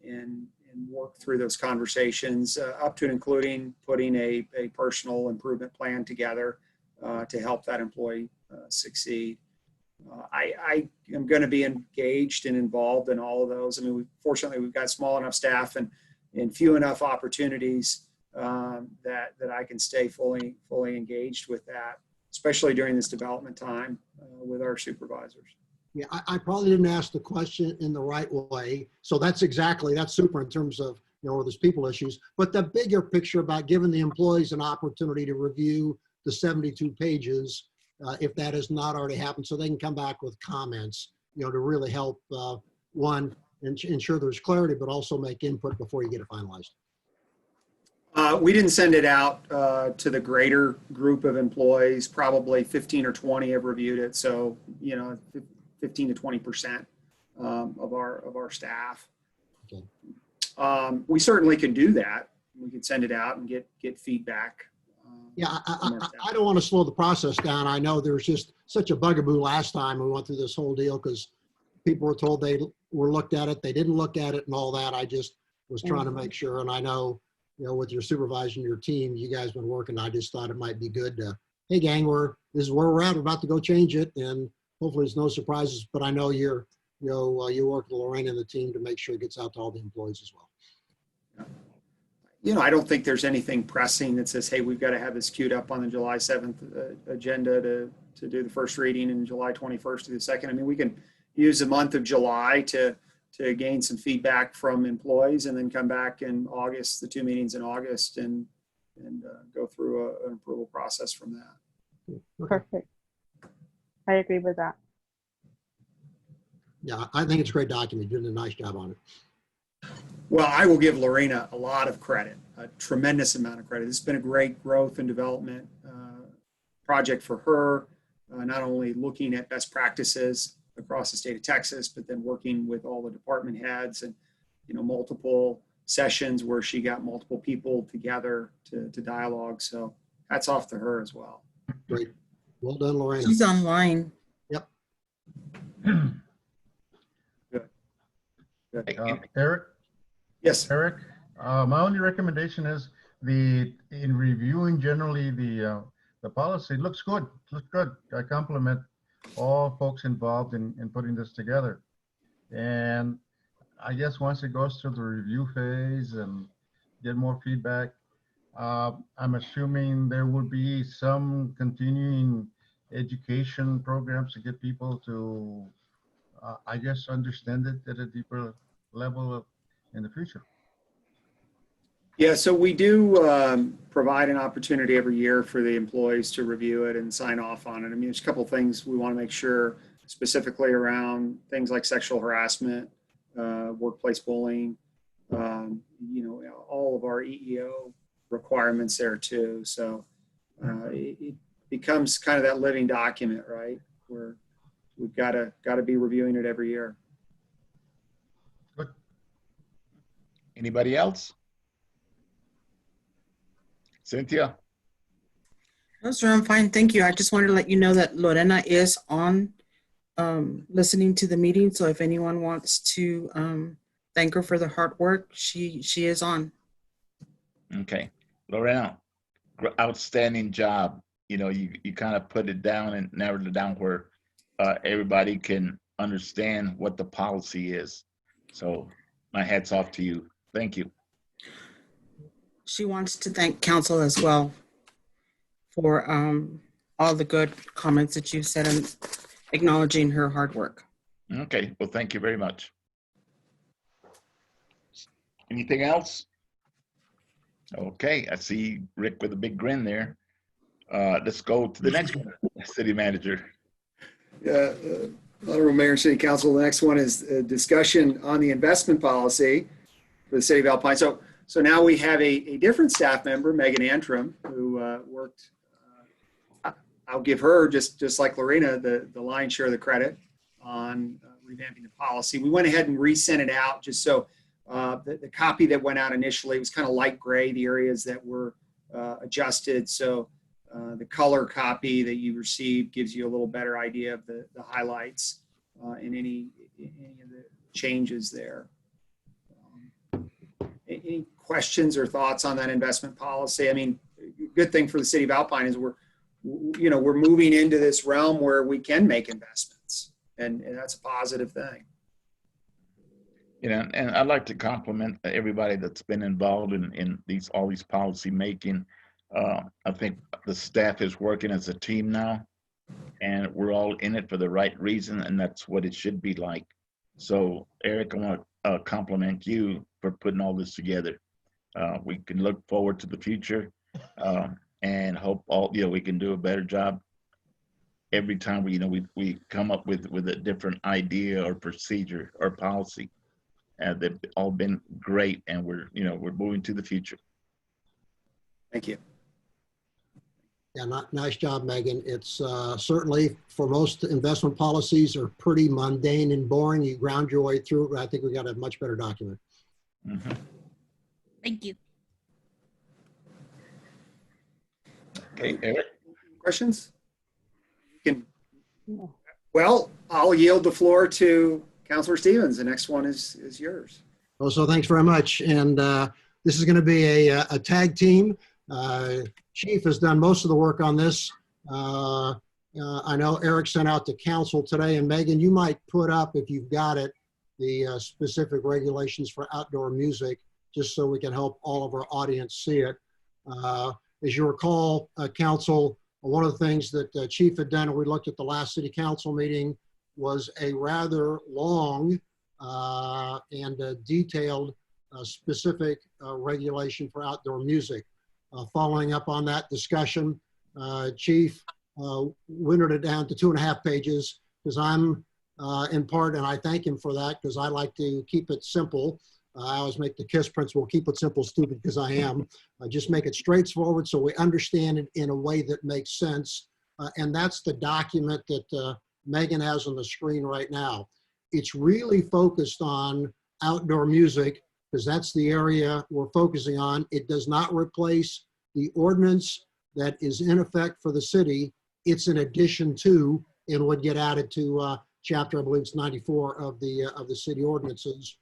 and work through those conversations up to and including putting a personal improvement plan together to help that employee succeed. I am going to be engaged and involved in all of those. I mean, fortunately, we've got small enough staff and few enough opportunities that I can stay fully engaged with that, especially during this development time with our supervisors. Yeah, I probably didn't ask the question in the right way. So that's super in terms of, there's people issues, but the bigger picture about giving the employees an opportunity to review the 72 pages, if that has not already happened, so they can come back with comments, to really help, ensure there's clarity, but also make input before you get it finalized. We didn't send it out to the greater group of employees. Probably 15 or 20 have reviewed it. So, 15 to 20% of our staff. Okay. We certainly can do that. We can send it out and get feedback. Yeah, from our staff. I don't want to slow the process down. I know there was just such a bugaboo last time we went through this whole deal because people were told they were looked at it, they didn't look at it and all that. I just was trying to make sure. And I know, with your supervisor and your team, you guys been working. I just thought it might be good to, hey gang, this is where we're at. We're about to go change it, and hopefully there's no surprises. But I know you work with Lorraine and the team to make sure it gets out to all the employees as well. I don't think there's anything pressing that says, hey, we've got to have this queued up on the July 7th agenda to do the first reading and July 21st to the second. I mean, we can use the month of July to gain some feedback from employees and then come back in August, the 2 meetings in August, and go through an approval process from that. Perfect. I agree with that. Yeah, I think it's a great document. You did a nice job on it. Well, I will give Lorena a lot of credit, a tremendous amount of credit. It's been a great growth and development project for her, not only looking at best practices across the state of Texas, but then working with all the department heads and, multiple sessions where she got multiple people together to dialogue. So hats off to her as well. Great. Well done, Lorena. She's online. Yep. Good. Eric? Yes. Eric, my only recommendation is in reviewing generally the policy, it looks good. It looks good. I compliment all folks involved in putting this together. And I guess once it goes through the review phase and get more feedback, I'm assuming there would be some continuing education programs to get people to, I guess, understand it at a deeper level in the future. Yeah, so we do provide an opportunity every year for the employees to review it and sign off on it. I mean, there's a couple of things we want to make sure, specifically around things like sexual harassment, workplace bullying, all of our EEO requirements there too. So it becomes kind of that living document, right? Where we've got to be reviewing it every year. Good. Anybody else? Cynthia? No, sir, I'm fine. Thank you. I just wanted to let you know that Lorena is on listening to the meeting. So if anyone wants to thank her for the hard work, she is on. Okay. Lorena, outstanding job. You kind of put it down and narrowed it down where everybody can understand what the policy is. So my hat's off to you. Thank you. She wants to thank council as well for all the good comments that you said and acknowledging her hard work. Okay. Well, thank you very much. Anything else? Okay. I see Rick with a big grin there. Let's go to the next one, City Manager. Honorable Mayor and City Council, the next one is a discussion on the investment policy for the City of Alpine. So now we have a different staff member, Megan Antrim, who worked, I'll give her, just like Lorena, the lion's share of the credit on revamping the policy. We went ahead and resent it out just so the copy that went out initially was kind of light gray, the areas that were adjusted. So the color copy that you received gives you a little better idea of the highlights and any of the changes there. Any questions or thoughts on that investment policy? I mean, good thing for the City of Alpine is we're moving into this realm where we can make investments, and that's a positive thing. And I'd like to compliment everybody that's been involved in all these policy making. I think the staff is working as a team now, and we're all in it for the right reason, and that's what it should be like. So, Eric, I want to compliment you for putting all this together. We can look forward to the future and hope we can do a better job every time we come up with a different idea or procedure or policy. They've all been great, and we're moving to the future. Thank you. Yeah, nice job, Megan. It's certainly, for most investment policies, are pretty mundane and boring. You ground your way through it. I think we got a much better document. Mhm. Thank you. Okay, Eric? Questions? Well, I'll yield the floor to Councilor Stevens. The next one is yours. Oh, so thanks very much. And this is going to be a tag team. Chief has done most of the work on this. I know Eric sent out to council today, and Megan, you might put up, if you've got it, the specific regulations for outdoor music, just so we can help all of our audience see it. As you recall, council, one of the things that Chief had done, and we looked at the last city council meeting, was a rather long and detailed specific regulation for outdoor music. Following up on that discussion, Chief wintered it down to 2.5 pages, because I'm in part, and I thank him for that, because I like to keep it simple. I always make the KISS principle, keep it simple, stupid, because I am. Just make it straightforward so we understand it in a way that makes sense. And that's the document that Megan has on the screen right now. It's really focused on outdoor music, because that's the area we're focusing on. It does not replace the ordinance that is in effect for the city. It's an addition to, and would get added to chapter, I believe it's 94 of the city ordinances.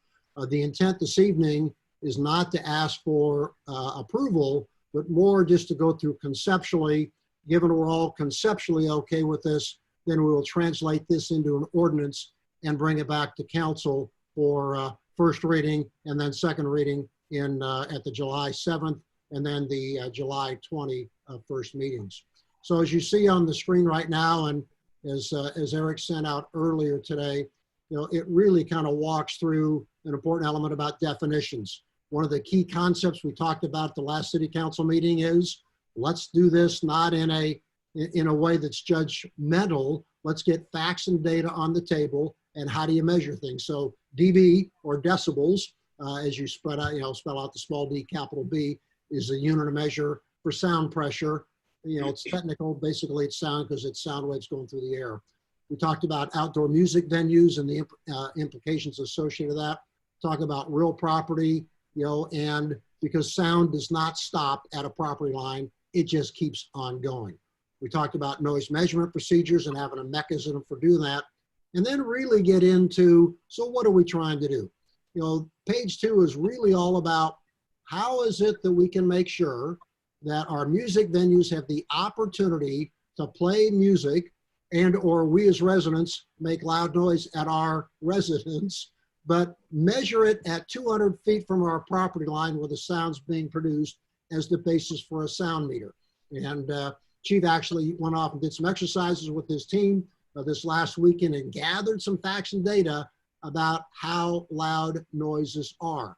The intent this evening is not to ask for approval, but more just to go through conceptually. Given we're all conceptually okay with this, then we will translate this into an ordinance and bring it back to council for first reading and then second reading in at the July 7th and then the July 20 first meetings. So as you see on the screen right now, and as Eric sent out earlier today, it really kind of walks through an important element about definitions. One of the key concepts we talked about at the last city council meeting is, let's do this not in a way that's judgmental. Let's get facts and data on the table, and how do you measure things? So dB, or decibels, as you spread out, spell out the small d, capital B, is a unit of measure for sound pressure. It's technical. Basically, it's sound because it's sound waves going through the air. We talked about outdoor music venues and the implications associated with that. Talk about real property, and because sound does not stop at a property line, it just keeps on going. We talked about noise measurement procedures and having a mechanism for doing that. And then really get into, so what are we trying to do? Page 2 is really all about how is it that we can make sure that our music venues have the opportunity to play music, and or we as residents make loud noise at our residence, but measure it at 200 feet from our property line where the sound's being produced as the basis for a sound meter. And Chief actually went off and did some exercises with his team this last weekend and gathered some facts and data about how loud noises are.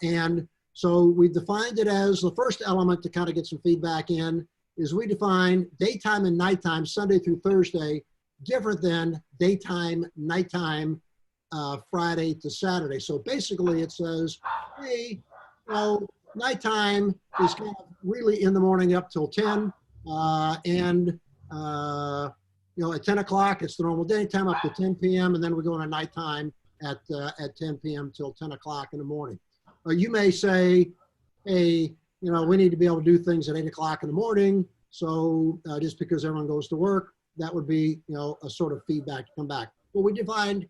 And so we defined it as, the first element to kind of get some feedback in is we define daytime and nighttime, Sunday through Thursday, different than daytime, nighttime, Friday to Saturday. So basically it says, hey, nighttime is kind of really in the morning up till 10, and at 10 o'clock, it's the normal daytime up to 10 p.m. And then we go into nighttime at 10 p.m. till 10 o'clock in the morning. You may say, hey, we need to be able to do things at 8 o'clock in the morning. So just because everyone goes to work, that would be, a sort of feedback to come back. But we defined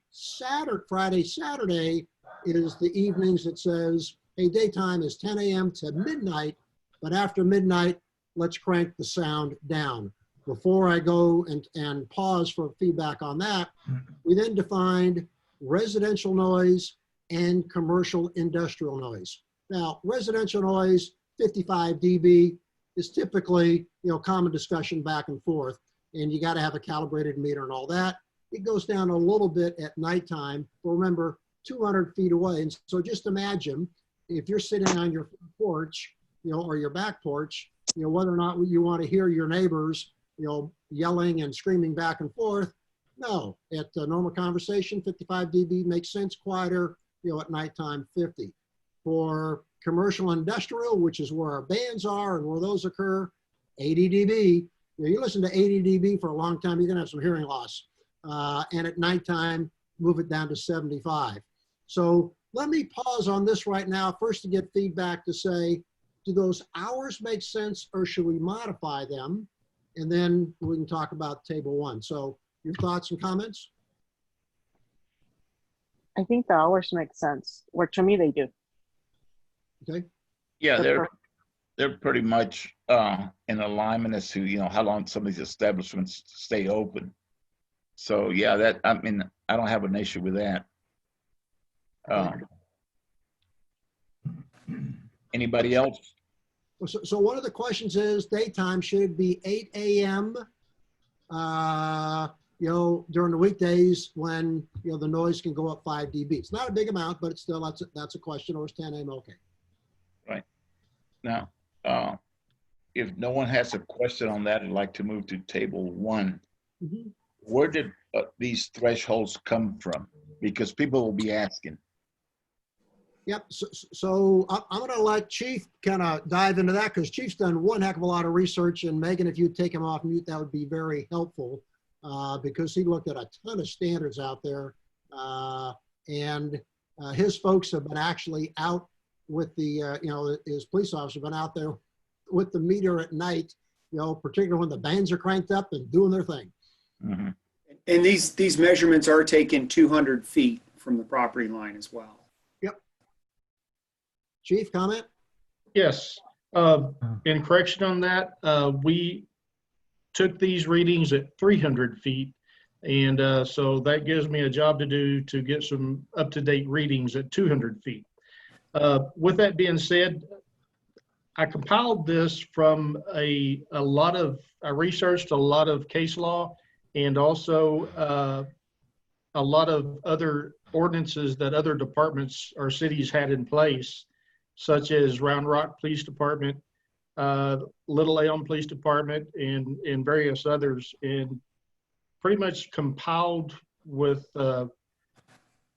Friday, Saturday is the evenings that says, hey, daytime is 10 a.m. to midnight, but after midnight, let's crank the sound down. Before I go and pause for feedback on that, we then defined residential noise and commercial industrial noise. Now, residential noise, 55 dB, is typically, common discussion back and forth, and you got to have a calibrated meter and all that. It goes down a little bit at nighttime, but remember, 200 feet away. And so just imagine if you're sitting on your porch, or your back porch, whether or not you want to hear your neighbors, yelling and screaming back and forth. No, at normal conversation, 55 dB makes sense. Quieter, at nighttime, 50. For commercial industrial, which is where our bands are and where those occur, 80 dB. You listen to 80 dB for a long time, you're gonna have some hearing loss. And at nighttime, move it down to 75. So let me pause on this right now, first to get feedback to say, do those hours make sense or should we modify them? And then we can talk about table 1. So your thoughts and comments? I think the hours make sense, or to me they do. Okay. Yeah, That's they're pretty much in alignment as to, how long some of these establishments stay open. So yeah, I don't have an issue with that. Anybody else? So one of the questions is daytime, should it be 8 a.m. During the weekdays when, the noise can go up 5 dB. It's not a big amount, but it's still, that's a question, or is 10 a.m. okay? Right. Now, if no one has a question on that, I'd like to move to table 1. Mhm. Where did these thresholds come from? Because people will be asking. Yep. So I'm going to let Chief kind of dive into that because Chief's done one heck of a lot of research. And Megan, if you'd take him off mute, that would be very helpful because he looked at a ton of standards out there. And his folks have been actually out with the, his police officers have been out there with the meter at night, particularly when the bands are cranked up and doing their thing. Mm-hmm. And these measurements are taken 200 feet from the property line as well. Chief, comment? Yes. In correction on that, we took these readings at 300 feet. And so that gives me a job to do to get some up-to-date readings at 200 feet. With that being said, I compiled this from I researched a lot of case law and also a lot of other ordinances that other departments or cities had in place, such as Round Rock Police Department, Little Elm Police Department, and various others, and pretty much compiled with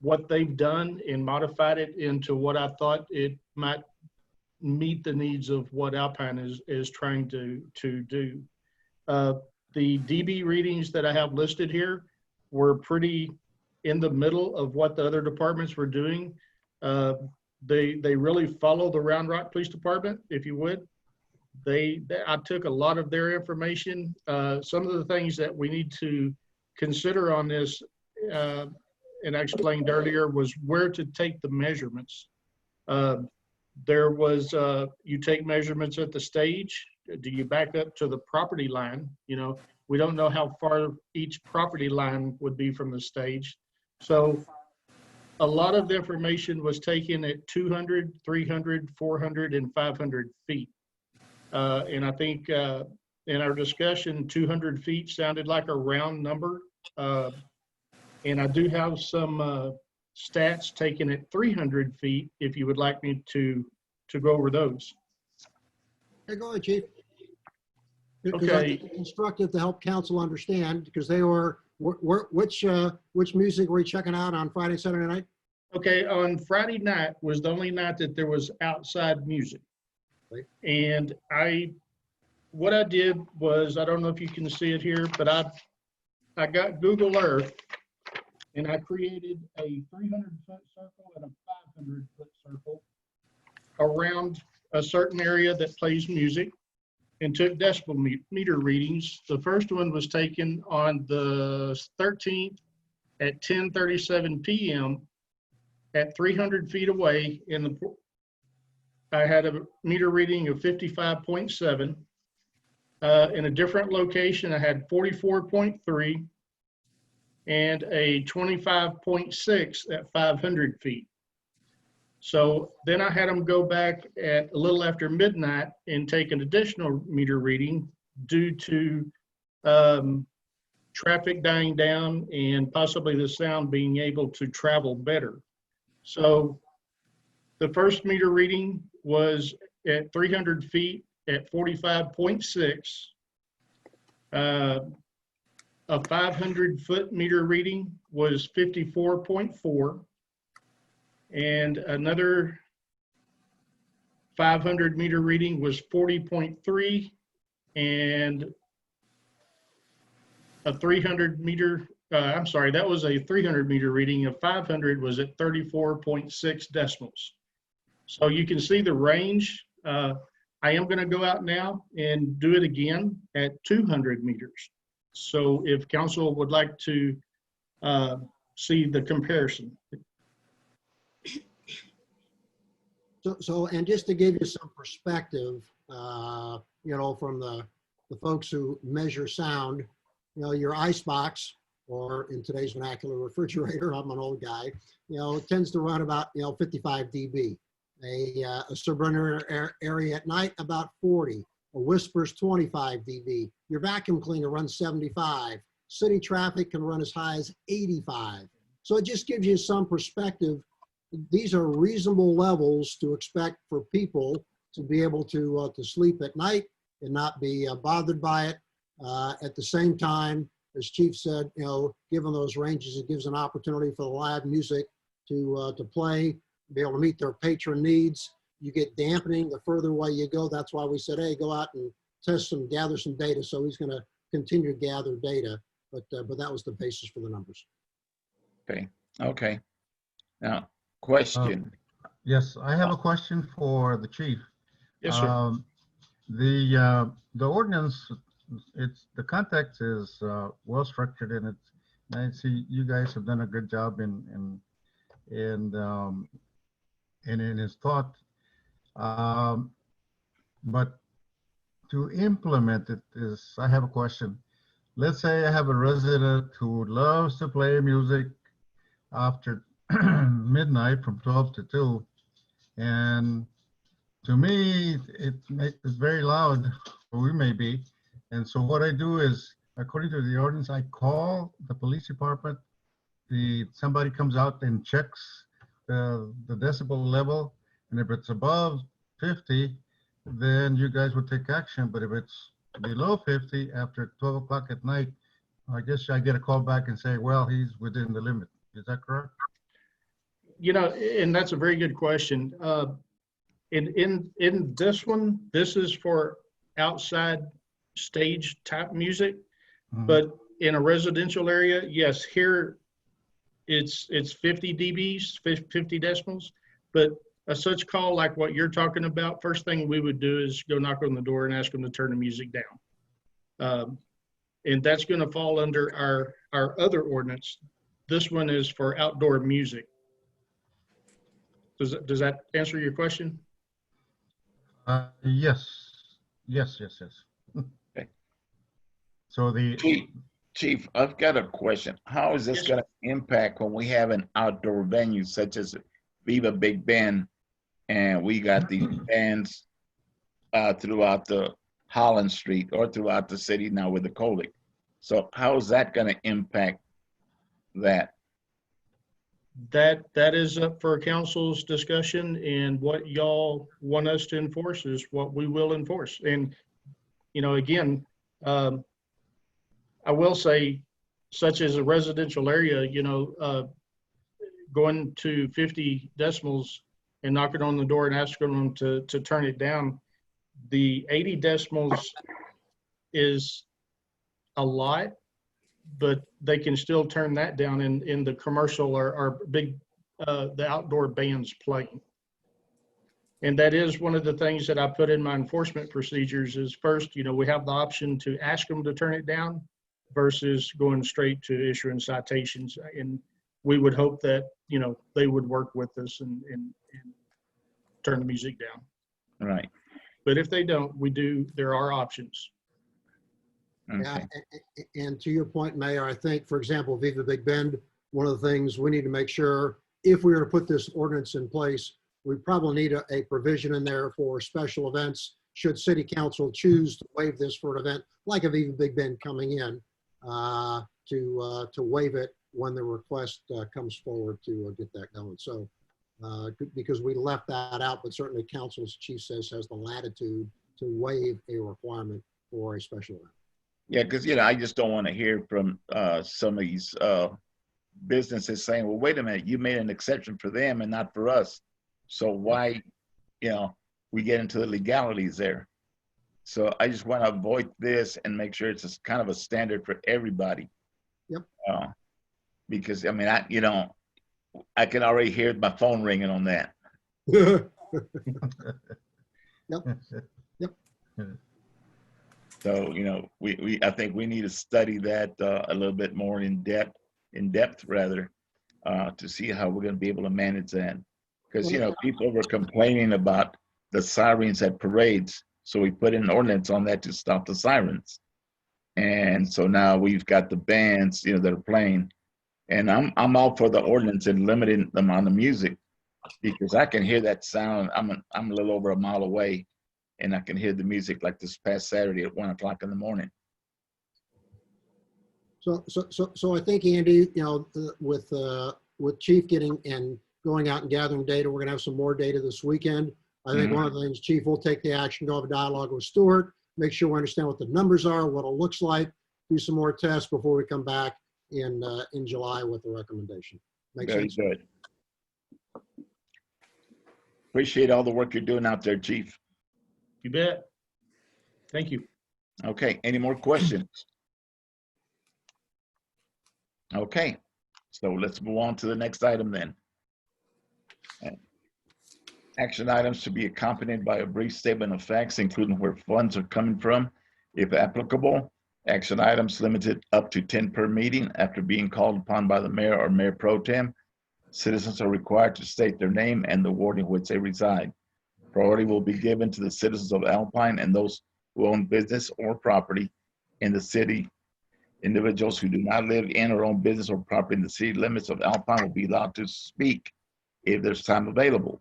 what they've done and modified it into what I thought it might meet the needs of what Alpine is trying to do. The dB readings that I have listed here were pretty in the middle of what the other departments were doing. They really follow the Round Rock Police Department, if you would. I took a lot of their information. Some of the things that we need to consider on this, and I explained earlier, was where to take the measurements. There was, you take measurements at the stage. Do you back up to the property line? We don't know how far each property line would be from the stage. So a lot of the information was taken at 200, 300, 400, and 500 feet. And I think in our discussion, 200 feet sounded like a round number. And I do have some stats taken at 300 feet if you would like me to go over those. Hey, go ahead, Chief. Okay. It's instructive to help council understand because they were, which music were you checking out on Friday, Saturday night? Okay, on Friday night was the only night that there was outside music. Right. And what I did was, I don't know if you can see it here, but I got Google Earth and I created a 300-foot circle and a 500-foot circle around a certain area that plays music and took decibel meter readings. The first one was taken on the 13th at 10:37 p.m. at 300 feet away. I had a meter reading of 55.7. In a different location, I had 44.3 and a 25.6 at 500 feet. So then I had them go back at a little after midnight and take an additional meter reading due to traffic dying down and possibly the sound being able to travel better. So the first meter reading was at 300 feet at 45.6. A 500-foot meter reading was 54.4. And another 500 meter reading was 40.3, and a 300 meter, I'm sorry, that was a 300 meter reading. Of 500 was at 34.6 decimals. So you can see the range. I am going to go out now and do it again at 200 meters. So if council would like to see the comparison. So, and just to give you some perspective, from the folks who measure sound, your ice box, or in today's vernacular, refrigerator, I'm an old guy, tends to run about, 55 dB. A suburban area at night, about 40. A whisper's 25 dB. Your vacuum cleaner runs 75. City traffic can run as high as 85. So it just gives you some perspective. These are reasonable levels to expect for people to be able to sleep at night and not be bothered by it. At the same time, as Chief said, given those ranges, it gives an opportunity for the live music to play, be able to meet their patron needs. You get dampening the further away you go. That's why we said, hey, go out and test some, gather some data. So he's going to continue to gather data, but that was the basis for the numbers. Okay. Now, question. Yes, I have a question for the chief. Yes, sir. The ordinance, the context is well structured, and I see you guys have done a good job in his thought. But to implement it I have a question. Let's say I have a resident who loves to play music after midnight from 12 to 2. And to me, it's very loud, or we may be. And so what I do is, according to the ordinance, I call the police department. Somebody comes out and checks the decibel level. And if it's above 50, then you guys would take action. But if it's below 50 after 12 o'clock at night, I guess I get a call back and say, well, he's within the limit. Is that correct? And that's a very good question. In this one, this is for outside stage type music, but in a residential area, yes, here it's 50 dBs, 50 decibels, but a such call like what you're talking about, first thing we would do is go knock on the door and ask them to turn the music down. And that's going to fall under our other ordinance. This one is for outdoor music. Does that answer your question? Yes. Okay. So Chief, I've got a question. How is this Yes, going to impact when we have an outdoor venue such as Viva Big Bend, and we got these bands throughout the Holland Street or throughout the city now with the COVID? So how is that going to impact that? That is up for council's discussion, and what y'all want us to enforce is what we will enforce. And, again, I will say, such as a residential area, going to 50 decibels and knocking on the door and asking them to turn it down, the 80 decibels is a lot, but they can still turn that down in the commercial or big, the outdoor bands playing. And that is one of the things that I put in my enforcement procedures is first, we have the option to ask them to turn it down versus going straight to issuing citations. And we would hope that, they would work with us and turn the music down. Right. But if they don't, there are options. Okay. Yeah, and to your point, Mayor, I think, for example, Viva Big Bend, one of the things we need to make sure, if we were to put this ordinance in place, we probably need a provision in there for special events. Should City Council choose to waive this for an event like a Viva Big Bend coming in, to waive it when the request comes forward to get that going. So, because we left that out, but certainly Council's chief says has the latitude to waive a requirement for a special event. Yeah, because I just don't want to hear from some of these businesses saying, well, wait a minute, you made an exception for them and not for us. So why, we get into the legalities there. So I just want to avoid this and make sure it's a, kind of a standard for everybody. Yep. Because I mean, I can already hear my phone ringing on that. Yep. So, I think we need to study that a little bit more in depth rather, to see how we're going to be able to manage that. Because, people were complaining about the sirens at parades. So we put in an ordinance on that to stop the sirens. And so now we've got the bands, that are playing. And I'm all for the ordinance and limiting the amount of music, because I can hear that sound. I'm a little over a mile away, and I can hear the music like this past Saturday at 1 o'clock in the morning. So I think, Andy, with Chief getting and going out and gathering data, we're going to have some more data this weekend. I think one of the things, Chief, will take the action, go have a dialogue with Stuart, make sure we understand what the numbers are, what it looks like, do some more tests before we come back in July with the recommendation. Makes Very sense? good. Appreciate all the work you're doing out there, Chief. You bet. Thank you. Okay, any more questions? Okay, so let's move on to the next item then. Action items to be accompanied by a brief statement of facts, including where funds are coming from, if applicable. Action items limited up to 10 per meeting. After being called upon by the mayor or mayor pro tem, citizens are required to state their name and the ward in which they reside. Priority will be given to the citizens of Alpine and those who own business or property in the city. Individuals who do not live in or own business or property in the city limits of Alpine will be allowed to speak if there's time available.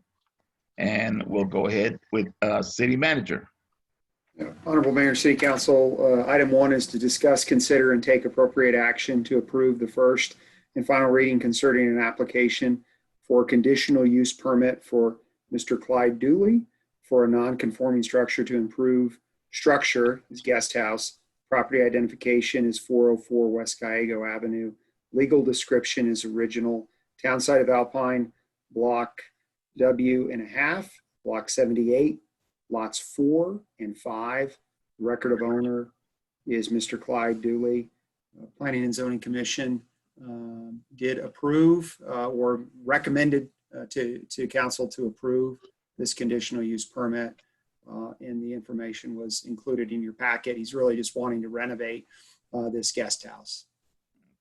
And we'll go ahead with city manager. Honorable Mayor and City Council, item 1 is to discuss, consider, and take appropriate action to approve the first and final reading concerning an application for a conditional use permit for Mr. Clyde Dooley for a non-conforming structure to improve structure, his guest house. Property identification is 404 West Gallego Avenue. Legal description is original. Town site of Alpine, block W.5, block 78, lots 4 and 5. Record of owner is Mr. Clyde Dooley. Planning and Zoning Commission did approve or recommended to council to approve this conditional use permit, and the information was included in your packet. He's really just wanting to renovate this guest house.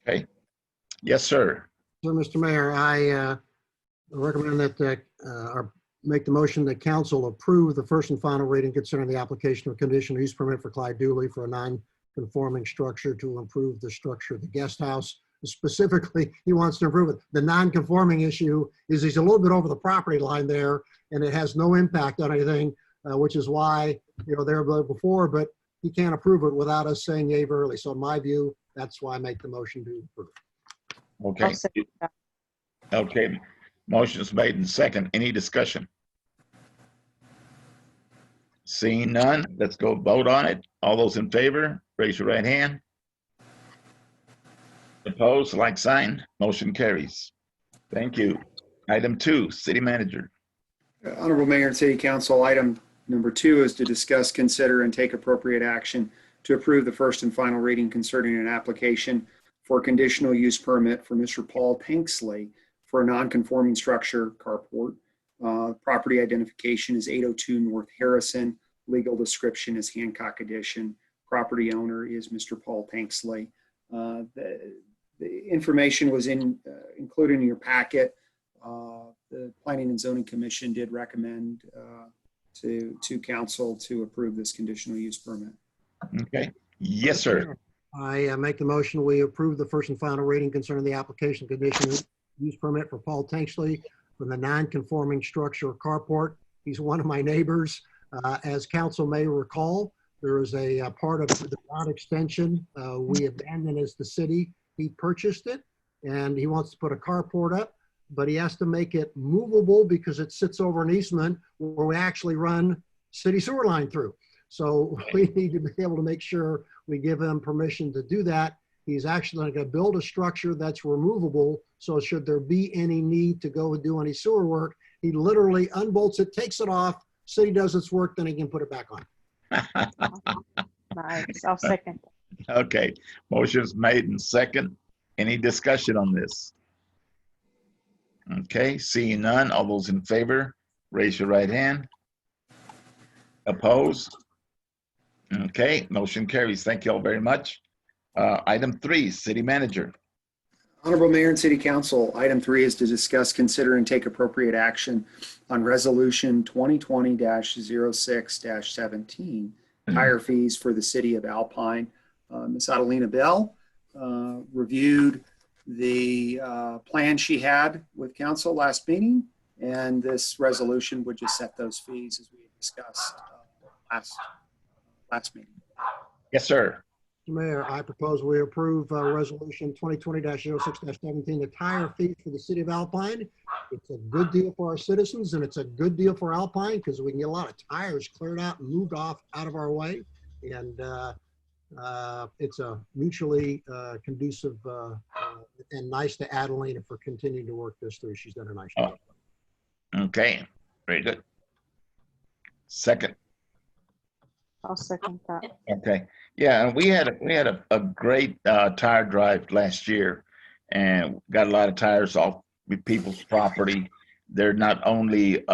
Okay. Yes, sir. So, Mr. Mayor, I recommend that or make the motion that council approve the first and final reading concerning the application of conditional use permit for Clyde Dooley for a non-conforming structure to improve the structure of the guest house. Specifically, he wants to improve it. The non-conforming issue is he's a little bit over the property line there, and it has no impact on anything, which is why, there before, but he can't approve it without us saying yay early. So in my view, that's why I make the motion to approve. Okay. Okay. Motion is made and second. Any discussion? Seeing none, let's go vote on it. All those in favor, raise your right hand. Opposed, like sign. Motion carries. Thank you. Item 2, city manager. Honorable Mayor and City Council, item number 2 is to discuss, consider, and take appropriate action to approve the first and final reading concerning an application for a conditional use permit for Mr. Paul Tanksley for a non-conforming structure carport. Property identification is 802 North Harrison. Legal description is Hancock Edition. Property owner is Mr. Paul Tanksley. The information was included in your packet. The Planning and Zoning Commission did recommend to council to approve this conditional use permit. Okay. Yes, sir. I make the motion we approve the first and final reading concerning the application conditional use permit for Paul Tanksley for the non-conforming structure carport. He's one of my neighbors. As council may recall, there is a part of the lot extension we abandoned as the city. He purchased it and he wants to put a carport up, but he has to make it movable because it sits over an easement where we actually run city sewer line through. So we need to be able to make sure we give him permission to do that. He's actually going to build a structure that's removable. So should there be any need to go and do any sewer work, he literally unbolts it, takes it off, city does its work, then he can put it back on. Nice. I'll second. Okay, motion's made and second. Any discussion on this? Okay, seeing none, all those in favor, raise your right hand. Opposed? Okay, motion carries. Thank you all very much. Item 3, city manager. Honorable Mayor and City Council, item 3 is to discuss, consider, and take appropriate action on Resolution 2020-06-17, tire fees for the city of Alpine. Ms. Adelina Bell reviewed the plan she had with council last meeting, and this resolution would just set those fees as we discussed last meeting. Yes, sir. Mayor, I propose we approve Resolution 2020-06-17, the tire fees for the city of Alpine. It's a good deal for our citizens, and it's a good deal for Alpine because we can get a lot of tires cleared out and moved out of our way. And it's a mutually conducive and nice to Adelina for continuing to work this through. She's done a nice job. Okay, very good. Second. I'll second that. Okay, yeah, and we had a great tire drive last year, and got a lot of tires off with people's property. They're not only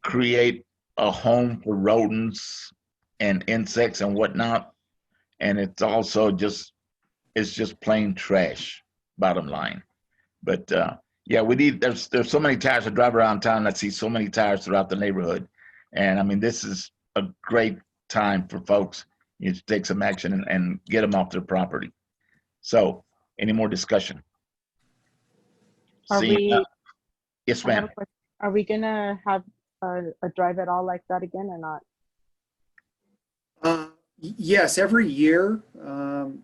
create a home for rodents and insects and whatnot, and it's also just plain trash. Bottom line, but yeah, we need. There's so many tires that drive around town. I see so many tires throughout the neighborhood, and I mean this is a great time for folks to take some action and get them off their property. So, any more discussion? Are we? Yes, I have ma'am. a question. Are we gonna have a drive at all like that again or not? Yes, every year,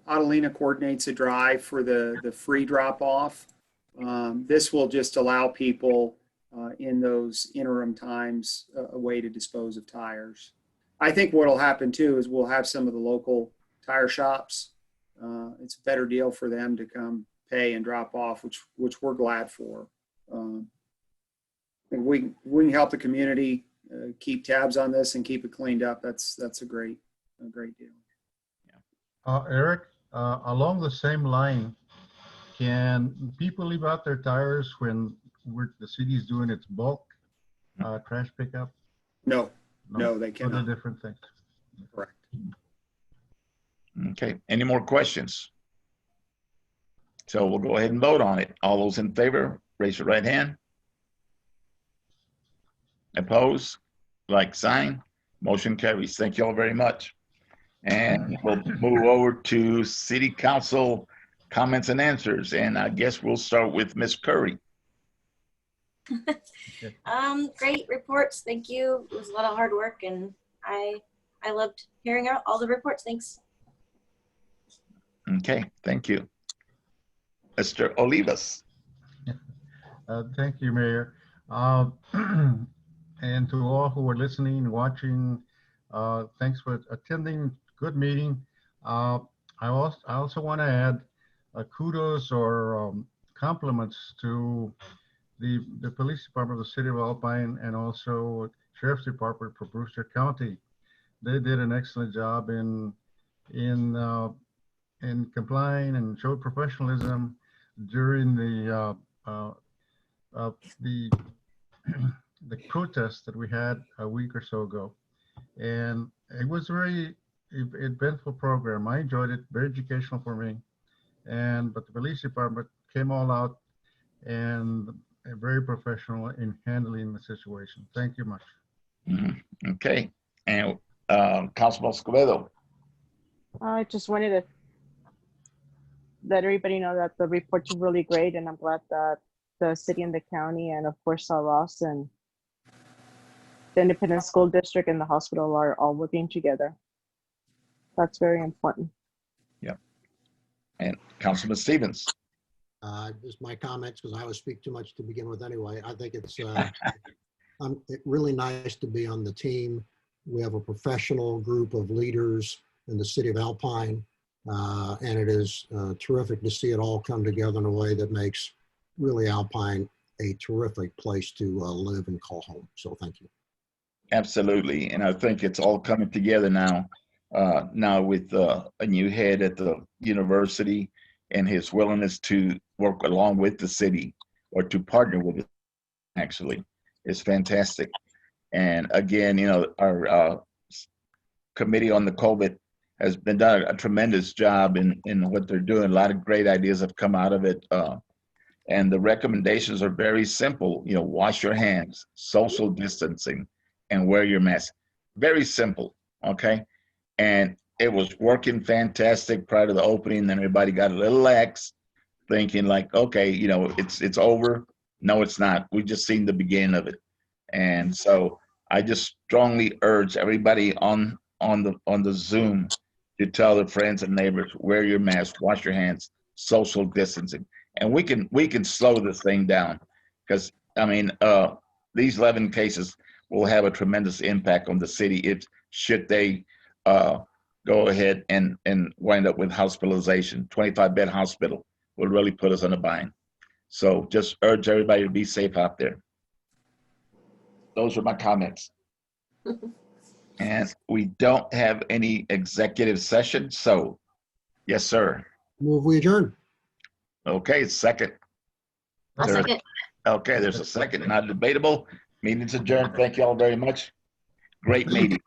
Adelina coordinates a drive for the free drop-off. This will just allow people in those interim times a way to dispose of tires. I think what will happen too is we'll have some of the local tire shops. It's a better deal for them to come pay and drop off, which we're glad for. And we can help the community keep tabs on this and keep it cleaned up. That's a great deal. Eric, along the same line, can people leave out their tires when the city is doing its bulk trash pickup? No, they cannot. Other different things. Correct. Okay, any more questions? So we'll go ahead and vote on it. All those in favor, raise your right hand. Opposed? Like sign. Motion carries. Thank you all very much. And we'll move over to City Council comments and answers. And I guess we'll start with Ms. Curry. Great reports. Thank you. It was a lot of hard work, and I loved hearing out all the reports. Thanks. Okay, thank you. Mr. Olivas. Thank you, Mayor. And to all who are listening, watching, thanks for attending. Good meeting. I also want to add kudos or compliments to the police department of the city of Alpine and also sheriff's department for Brewster County. They did an excellent job in complying and showed professionalism during the protest that we had a week or so ago. And it was a very eventful program. I enjoyed it, very educational for me. But the police department came all out and very professional in handling the situation. Thank you much. Mm-hmm. Okay. And Councilman Escobedo. I just wanted to let everybody know that the reports are really great, and I'm glad that the city and the county and of course Ross and the Independent School District and the hospital are all working together. That's very important. Yeah. And Councilman Stevens. Just my comments, because I always speak too much to begin with anyway. I think it's really nice to be on the team. We have a professional group of leaders in the city of Alpine, and it is terrific to see it all come together in a way that makes really Alpine a terrific place to live and call home. So thank you. Absolutely. And I think it's all coming together now. Now with a new head at the university and his willingness to work along with the city or to partner with it actually is fantastic. And again, our committee on the COVID has been done a tremendous job in what they're doing. A lot of great ideas have come out of it. And the recommendations are very simple. Wash your hands, social distancing, and wear your mask. Very simple, okay? And it was working fantastic prior to the opening. Then everybody got a little lax, thinking like, okay, it's over. No, it's not. We just seen the beginning of it. And so I just strongly urge everybody on the Zoom to tell their friends and neighbors, wear your mask, wash your hands, social distancing. And we can slow this thing down, because these 11 cases will have a tremendous impact on the city should they go ahead and wind up with hospitalization. 25-bed hospital will really put us in a bind. So just urge everybody to be safe out there. Those are my comments. And we don't have any executive session, so yes, sir. Move we adjourn. Okay, second. I'll second. Okay, there's a second, not debatable. Meeting's adjourned. Thank you all very much. Great meeting.